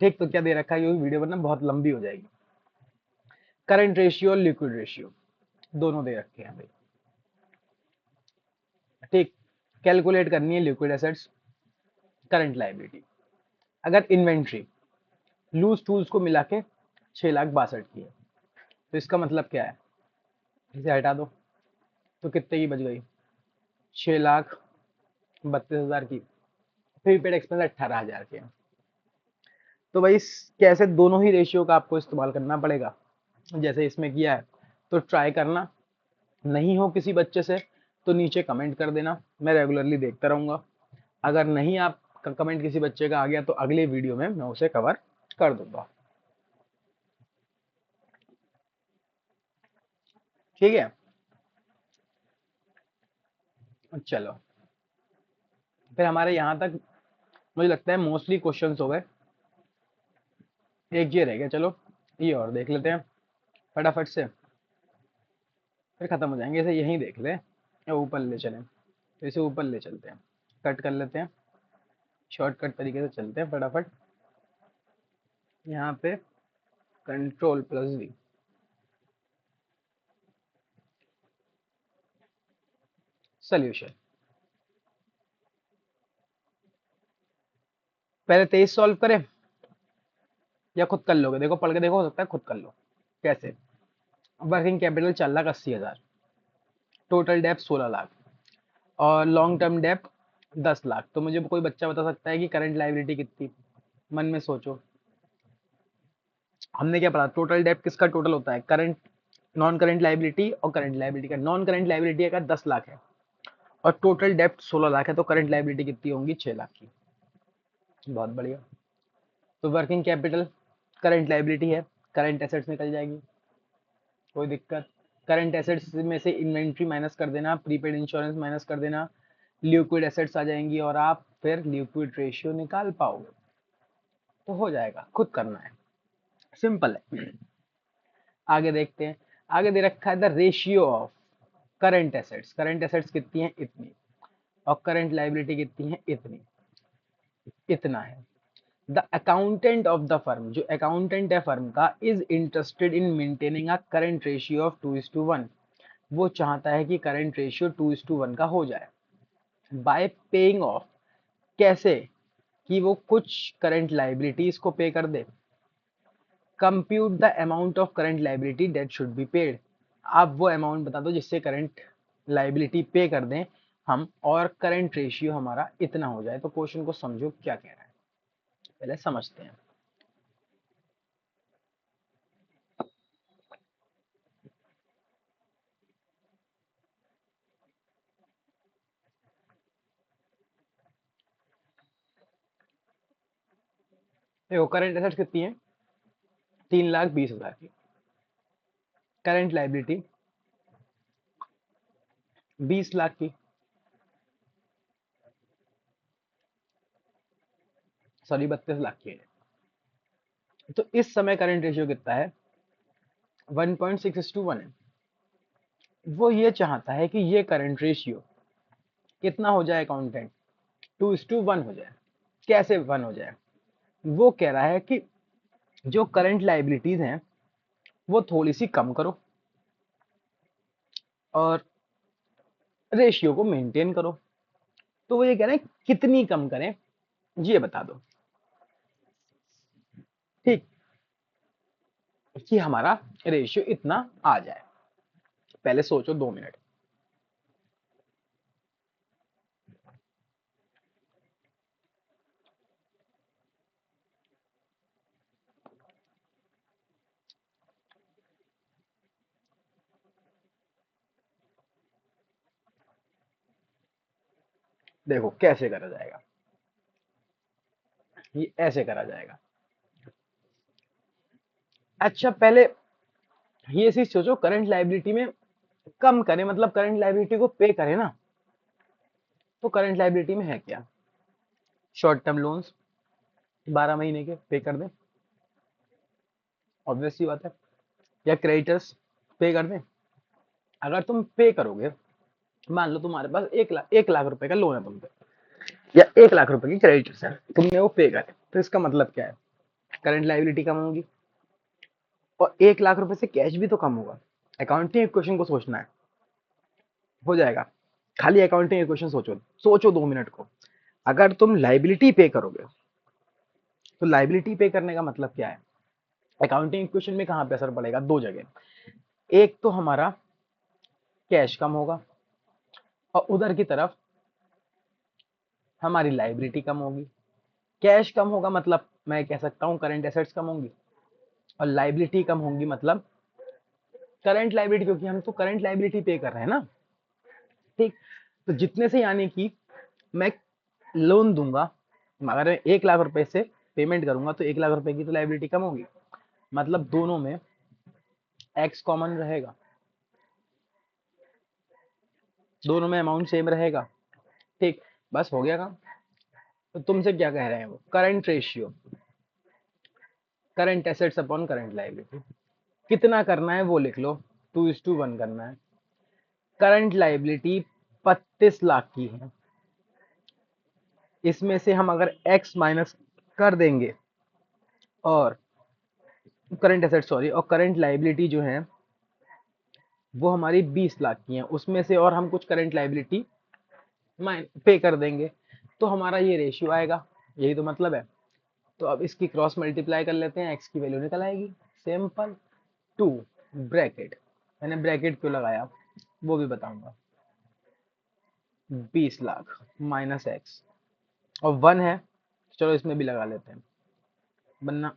ठीक, तो क्या दे रखा है, ये वीडियो वरना बहुत लंबी हो जाएगी। करंट रेशियो और लिक्विड रेशियो दोनों दे रखे हैं भाई। ठीक, कैलकुलेट करनी है लिक्विड एसेट्स, करंट लाइबिलिटी। अगर इन्वेंट्री लूज टूल्स को मिला के 6,62,000 की है, तो इसका मतलब क्या है, इसे हटा दो तो कितने की बच गई, 6,32,000 की। प्रीपेड एक्सपेंस 18,000 के हैं। तो भाई कैसे दोनों ही रेशियो का आपको इस्तेमाल करना पड़ेगा, जैसे इसमें किया है। तो ट्राई करना, नहीं हो किसी बच्चे से तो नीचे कमेंट कर देना, मैं रेगुलरली देखता रहूंगा। अगर नहीं आप कमेंट किसी बच्चे का आ गया तो अगले वीडियो में मैं उसे कवर कर दूंगा। ठीक है, चलो फिर हमारे यहाँ तक मुझे लगता है मोस्टली क्वेश्चंस हो गए। एक ये रह गया, चलो ये और देख लेते हैं फटाफट से, फिर खत्म हो जाएंगे। इसे यहीं देख ले या ऊपर ले चलें, तो इसे ऊपर ले चलते हैं, कट कर लेते हैं, शॉर्टकट तरीके से चलते हैं फटाफट। यहाँ पे Ctrl+V, सोल्यूशन। पहले 23 सॉल्व करें या खुद कर लोगे, देखो पढ़ के देखो, हो सकता है खुद कर लो। कैसे, वर्किंग कैपिटल 4,80,000, टोटल डेप्ट 16,00,000 और लॉन्ग टर्म डेप्ट 10,00,000। तो मुझे कोई बच्चा बता सकता है कि करंट लाइबिलिटी कितनी, मन में सोचो। हमने क्या पढ़ा, टोटल डेप्ट किसका टोटल होता है, करंट नॉन करंट लाइबिलिटी और करंट लाइबिलिटी का। नॉन करंट लाइबिलिटी का 10,00,000 है और टोटल डेप्ट 16,00,000 है, तो करंट लाइबिलिटी कितनी होंगी, 6,00,000 की। बहुत बढ़िया। तो वर्किंग कैपिटल करंट लाइबिलिटी है, करंट एसेट्स निकल जाएगी, कोई दिक्कत। करंट एसेट्स में से इन्वेंट्री माइनस कर देना, प्रीपेड इंश्योरेंस माइनस कर देना, लिक्विड एसेट्स आ जाएंगी और आप फिर लिक्विड रेशियो निकाल पाओगे। तो हो जाएगा, खुद करना है, सिंपल है। आगे देखते हैं, आगे दे रखा है the ratio of current assets. Current assets कितनी है, इतनी, और करंट लाइबिलिटी कितनी है, इतनी, इतना है। The accountant of the firm, जो अकाउंटेंट है फर्म का, is interested in maintaining a current ratio of 2:1। वो चाहता है कि करंट रेशियो 2:1 का हो जाए। बाय पेइंग ऑफ, कैसे, कि वो कुछ करंट लाइबिलिटीज को पे कर दे। Compute the amount of current liability debt should be paid. आप वो अमाउंट बता दो जिससे करंट लाइबिलिटी पे कर दें हम, और करंट रेशियो हमारा इतना हो जाए। तो क्वेश्चन को समझो क्या कह रहा है, पहले समझते हैं। देखो करंट एसेट्स कितनी है, 3,20,000 की। करंट लाइबिलिटी 20 लाख की, सॉरी 32 लाख की है। तो इस समय करंट रेशियो कितना है, 1.6:1 है। वो ये चाहता है कि ये करंट रेशियो कितना हो जाए अकाउंटेंट, 2:1 हो जाए। कैसे 1 हो जाए, वो कह रहा है कि जो करंट लाइबिलिटीज हैं वो थोड़ी सी कम करो और रेशियो को मेंटेन करो। तो वो ये कह रहे हैं कितनी कम करें ये बता दो, ठीक, कि हमारा रेशियो इतना आ जाए। पहले सोचो 2 मिनट। देखो कैसे करा जाएगा, ये ऐसे करा जाएगा। अच्छा पहले ये चीज सोचो, करंट लाइबिलिटी में कम करें मतलब करंट लाइबिलिटी को पे करें ना। तो करंट लाइबिलिटी में है क्या, शॉर्ट टर्म लोन्स 12 महीने के पे कर दें, ऑब्वियस सी बात है। या क्रेडिटर्स पे कर दें। अगर तुम पे करोगे, मान लो तुम्हारे पास 1 लाख रुपए का लोन है तुम पे, या 1 लाख रुपए की क्रेडिटर्स है, तुमने वो पे करे, तो इसका मतलब क्या है, करंट लाइबिलिटी कम होगी और 1 लाख रुपए से कैश भी तो कम होगा। अकाउंटिंग इक्वेशन को सोचना है, हो जाएगा। खाली अकाउंटिंग इक्वेशन सोचो, सोचो 2 मिनट को। अगर तुम लाइबिलिटी पे करोगे तो लाइबिलिटी पे करने का मतलब क्या है, अकाउंटिंग इक्वेशन में कहां पे असर पड़ेगा, दो जगह। एक तो हमारा कैश कम होगा और उधर की तरफ हमारी लाइबिलिटी कम होगी। कैश कम होगा मतलब मैं कह सकता हूं करंट एसेट्स कम होंगी, और लाइबिलिटी कम होंगी मतलब करंट लाइबिलिटी, क्योंकि हम तो करंट लाइबिलिटी पे कर रहे हैं ना, ठीक। तो जितने से यानी कि मैं लोन दूंगा, अगर मैं 1 लाख रुपए से पेमेंट करूंगा तो 1 लाख रुपए की तो लाइबिलिटी कम होगी, मतलब दोनों में एक्स कॉमन रहेगा, दोनों में अमाउंट सेम रहेगा, ठीक। बस हो गया काम। तो तुमसे क्या कह रहे हैं वो, current ratio, current assets upon current liability कितना करना है वो लिख लो, 2:1 करना है। करंट लाइबिलिटी 32 लाख की है, इसमें से हम अगर एक्स माइनस कर देंगे, और करंट एसेट सॉरी, और करंट लाइबिलिटी जो है वो हमारी 20 लाख की है, उसमें से और हम कुछ करंट लाइबिलिटी पे कर देंगे, तो हमारा ये रेशियो आएगा। यही तो मतलब है। तो अब इसकी क्रॉस मल्टीप्लाई कर लेते हैं, एक्स की वैल्यू निकल आएगी, सिंपल। 2 ब्रैकेट, मैंने ब्रैकेट क्यों लगाया वो भी बताऊंगा, 20 लाख माइनस एक्स, और 1 है, चलो इसमें भी लगा लेते हैं, वरना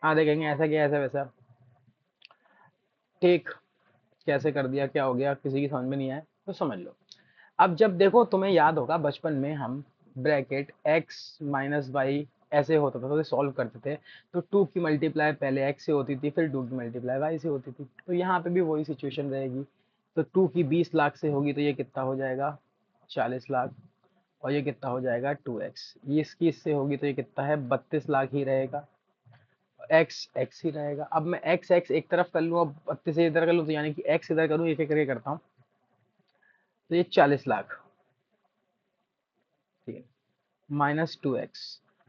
आधे कहेंगे ऐसा क्या ऐसा वैसा, ठीक। कैसे कर दिया, क्या हो गया, किसी की समझ में नहीं आया तो समझ लो। अब जब देखो तुम्हें याद होगा बचपन में हम ब्रैकेट एक्स माइनस वाई ऐसे होता था तो सॉल्व करते थे। तो 2 की मल्टीप्लाई पहले एक्स से होती थी, फिर 2 की मल्टीप्लाई वाई से होती थी। तो यहाँ पे भी वही सिचुएशन रहेगी। तो 2 की 20 लाख से होगी तो ये कितना हो जाएगा, 40 लाख। और ये कितना हो जाएगा 2x, ये इसकी इससे होगी तो ये कितना है, 32 लाख ही रहेगा। एक्स एक्स ही रहेगा। अब मैं एक्स एक्स एक तरफ कर लूँ, अब 32 से इधर कर लूँ, तो यानी कि एक्स इधर करूँ, एक एक करके करता हूँ, तो ये 40 लाख, ठीक है, माइनस 2x,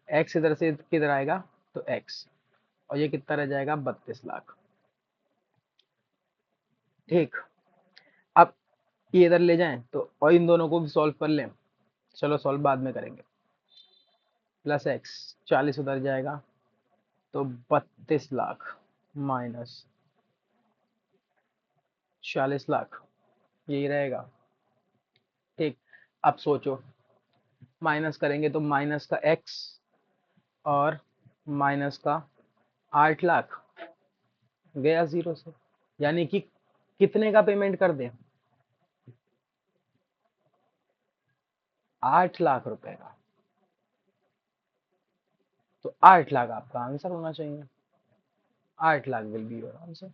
एक्स इधर से किधर आएगा तो एक्स, और ये कितना रह जाएगा 32 लाख, ठीक। अब ये इधर ले जाएं तो और इन दोनों को भी सॉल्व कर लें, चलो सॉल्व बाद में करेंगे। प्लस एक्स, 40 उधर जाएगा तो 32 लाख माइनस 40 लाख, यही रहेगा। ठीक, अब सोचो, माइनस करेंगे तो माइनस का एक्स और माइनस का 8 लाख गया जीरो से, यानी कि कितने का पेमेंट कर दें? 8 लाख रुपए का। तो 8 लाख आपका आंसर होना चाहिए। 8 lakh will be your answer,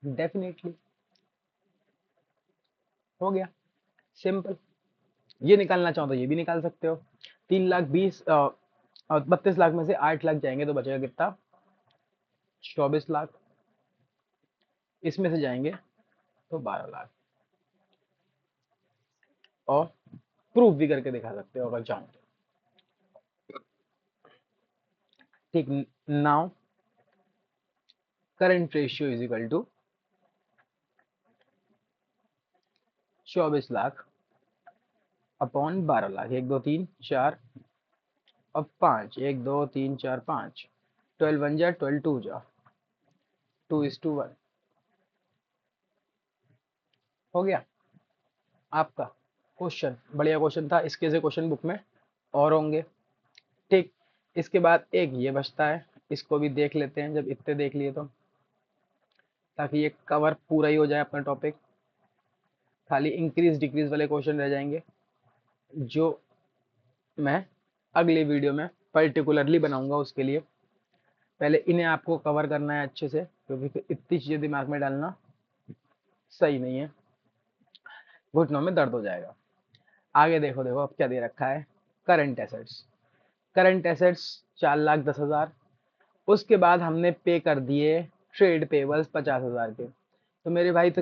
definitely. हो गया, सिंपल। ये निकालना चाहो तो ये भी निकाल सकते हो। 3 लाख 20 और 32 लाख में से 8 लाख जाएंगे तो बचेगा कितना? 24 लाख। इसमें से जाएंगे तो 12 लाख। और प्रूफ भी करके दिखा सकते हो अगर चाहो तो। ठीक, now current ratio is equal to 24 lakh upon 12 lakh. 1 2 3 4 अब 5, 1 2 3 4 5, 12 1 जा, 12 2 जा, 2:1। हो गया आपका क्वेश्चन। बढ़िया क्वेश्चन था, इसके से क्वेश्चन बुक में और होंगे। ठीक, इसके बाद एक ये बचता है, इसको भी देख लेते हैं जब इतने देख लिए तो, ताकि ये कवर पूरा ही हो जाए अपना टॉपिक। खाली इंक्रीज डिक्रीज वाले क्वेश्चन रह जाएंगे, जो मैं अगले वीडियो में पर्टिकुलरली बनाऊंगा। उसके लिए पहले इन्हें आपको कवर करना है अच्छे से, क्योंकि फिर इतनी चीजें दिमाग में डालना सही नहीं है, घुटनों में दर्द हो जाएगा। आगे देखो, देखो अब क्या दे रखा है। Current assets, current assets 4,10,000। उसके बाद हमने पे कर दिए ट्रेड पेबल्स 50,000 के। तो मेरे भाई तो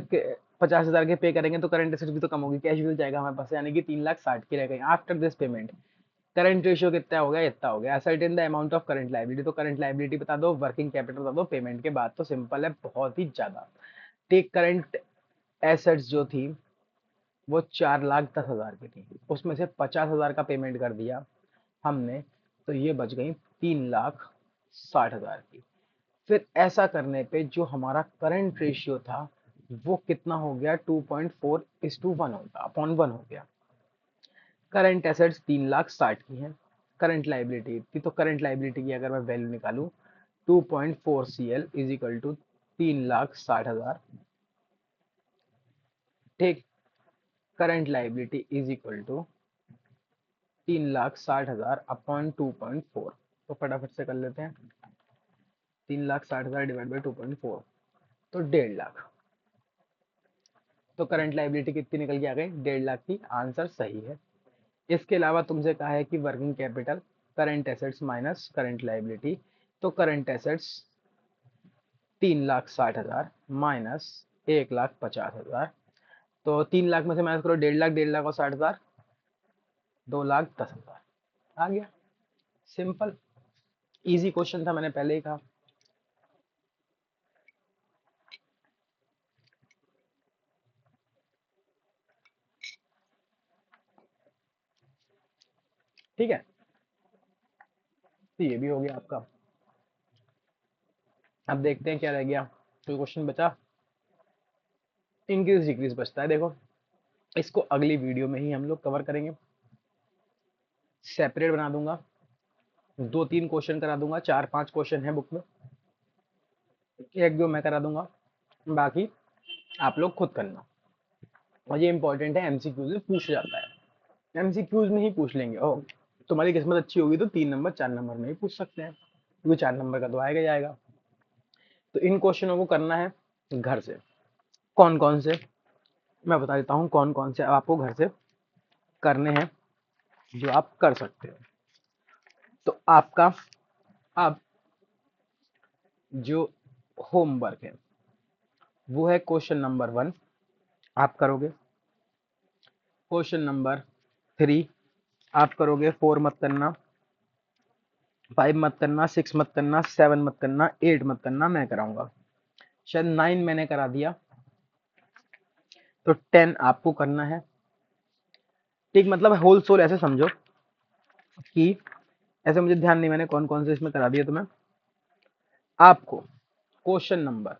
50,000 के पे करेंगे तो करंट एसेट्स भी तो कम होगी, कैश भी तो जाएगा हमारे पास, यानी कि 3,60,000 की रह गई। After this payment current ratio कितना हो गया? इतना हो गया। Ascertain the amount of current liability, तो करंट लाइबिलिटी बता दो, वर्किंग कैपिटल बता दो पेमेंट के बाद। तो सिंपल है, बहुत ही ज्यादा। टेक करंट एसेट्स जो थी वो 4,10,000 की थी, उसमें से 50,000 का पेमेंट कर दिया हमने, तो ये बच गई 3,60,000 की। फिर ऐसा करने पे जो हमारा करंट रेशियो था वो कितना हो गया? 2.4:1 हो गया, अपॉन 1 हो गया। करंट एसेट्स 3,60,000 की है, करंट लाइबिलिटी थी, तो करंट लाइबिलिटी की अगर मैं वैल्यू निकालूं 2.4 CL इज इक्वल टू 3,60,000। ठीक, current liability is equal to 3,60,000 upon 2.4। तो फटाफट से कर लेते हैं, 3,60,000 डिवाइड बाई 2.4 तो 1.5 लाख। तो करंट लाइबिलिटी कितनी निकल के आ गई? 1.5 लाख की। आंसर सही है। इसके अलावा तुमसे कहा है कि working capital, current assets minus current liability, तो करंट एसेट्स 3,60,000 माइनस 1,50,000। तो 3 लाख में से माइनस करो 1.5 लाख, 1.5 लाख और 60,000, 2,10,000 आ गया। सिंपल, इजी क्वेश्चन था, मैंने पहले ही कहा। ठीक है, तो ये भी हो गया आपका। अब देखते हैं क्या रह गया, कोई क्वेश्चन बचा? इंक्रीज डिक्रीज बचता है, देखो इसको अगली वीडियो में ही हम लोग कवर करेंगे। सेपरेट बना दूंगा, 2-3 क्वेश्चन करा दूंगा, 4-5 क्वेश्चन है बुक में, एक दो मैं करा दूंगा, बाकी आप लोग खुद करना। और ये इंपॉर्टेंट है, एमसीक्यूज में पूछ जाता है, एमसीक्यूज में ही पूछ लेंगे। और तुम्हारी किस्मत अच्छी होगी तो 3 नंबर 4 नंबर में ही पूछ सकते हैं, क्योंकि 4 नंबर का तो आएगा ही आएगा। तो इन क्वेश्चनों को करना है घर से। कौन कौन से, मैं बता देता हूँ कौन कौन से आपको घर से करने हैं जो आप कर सकते हो। तो आपका अब जो होमवर्क है वो है क्वेश्चन नंबर 1 आप करोगे, क्वेश्चन नंबर 3 आप करोगे, 4 मत करना, 5 मत करना, 6 मत करना, 7 मत करना, 8 मत करना, मैं कराऊंगा। शायद 9 मैंने करा दिया, तो 10 आपको करना है। ठीक, मतलब होल सोल ऐसे समझो कि ऐसे मुझे ध्यान नहीं मैंने कौन कौन से इसमें करा दिया तुम्हें। आपको क्वेश्चन नंबर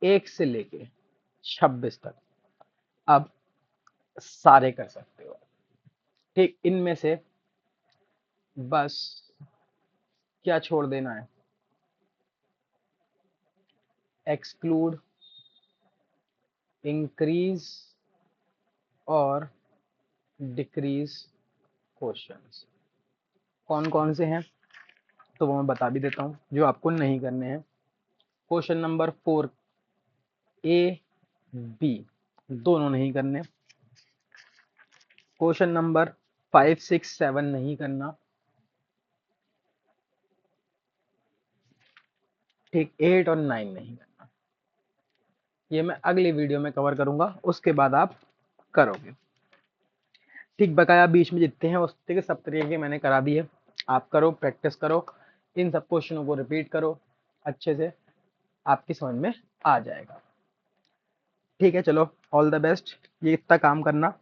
1 से लेके 26 तक अब सारे कर सकते हो। ठीक, इनमें से बस क्या छोड़ देना है, एक्सक्लूड, इंक्रीज और डिक्रीज क्वेश्चंस। कौन कौन से हैं तो वो मैं बता भी देता हूँ जो आपको नहीं करने हैं। क्वेश्चन नंबर 4 ए बी दोनों नहीं करने। क्वेश्चन नंबर 5 6 7 नहीं करना। ठीक, 8 और 9 नहीं करना। ये मैं अगली वीडियो में कवर करूंगा, उसके बाद आप करोगे। ठीक, बकाया बीच में जितने हैं उस के सब तरीके मैंने करा दिए। आप करो, प्रैक्टिस करो, इन सब क्वेश्चनों को रिपीट करो अच्छे से, आपकी समझ में आ जाएगा। ठीक है, चलो, ऑल द बेस्ट। ये इतना काम करना।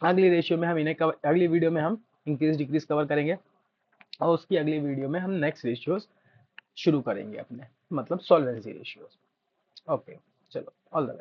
अगली रेशियो में हम इन्हें कवर, अगली वीडियो में हम इंक्रीज डिक्रीज कवर करेंगे और उसकी अगली वीडियो में हम नेक्स्ट रेशियोज शुरू करेंगे अपने, मतलब सॉल्वेंसी रेशियोज। ओके, चलो, ऑल द बेस्ट।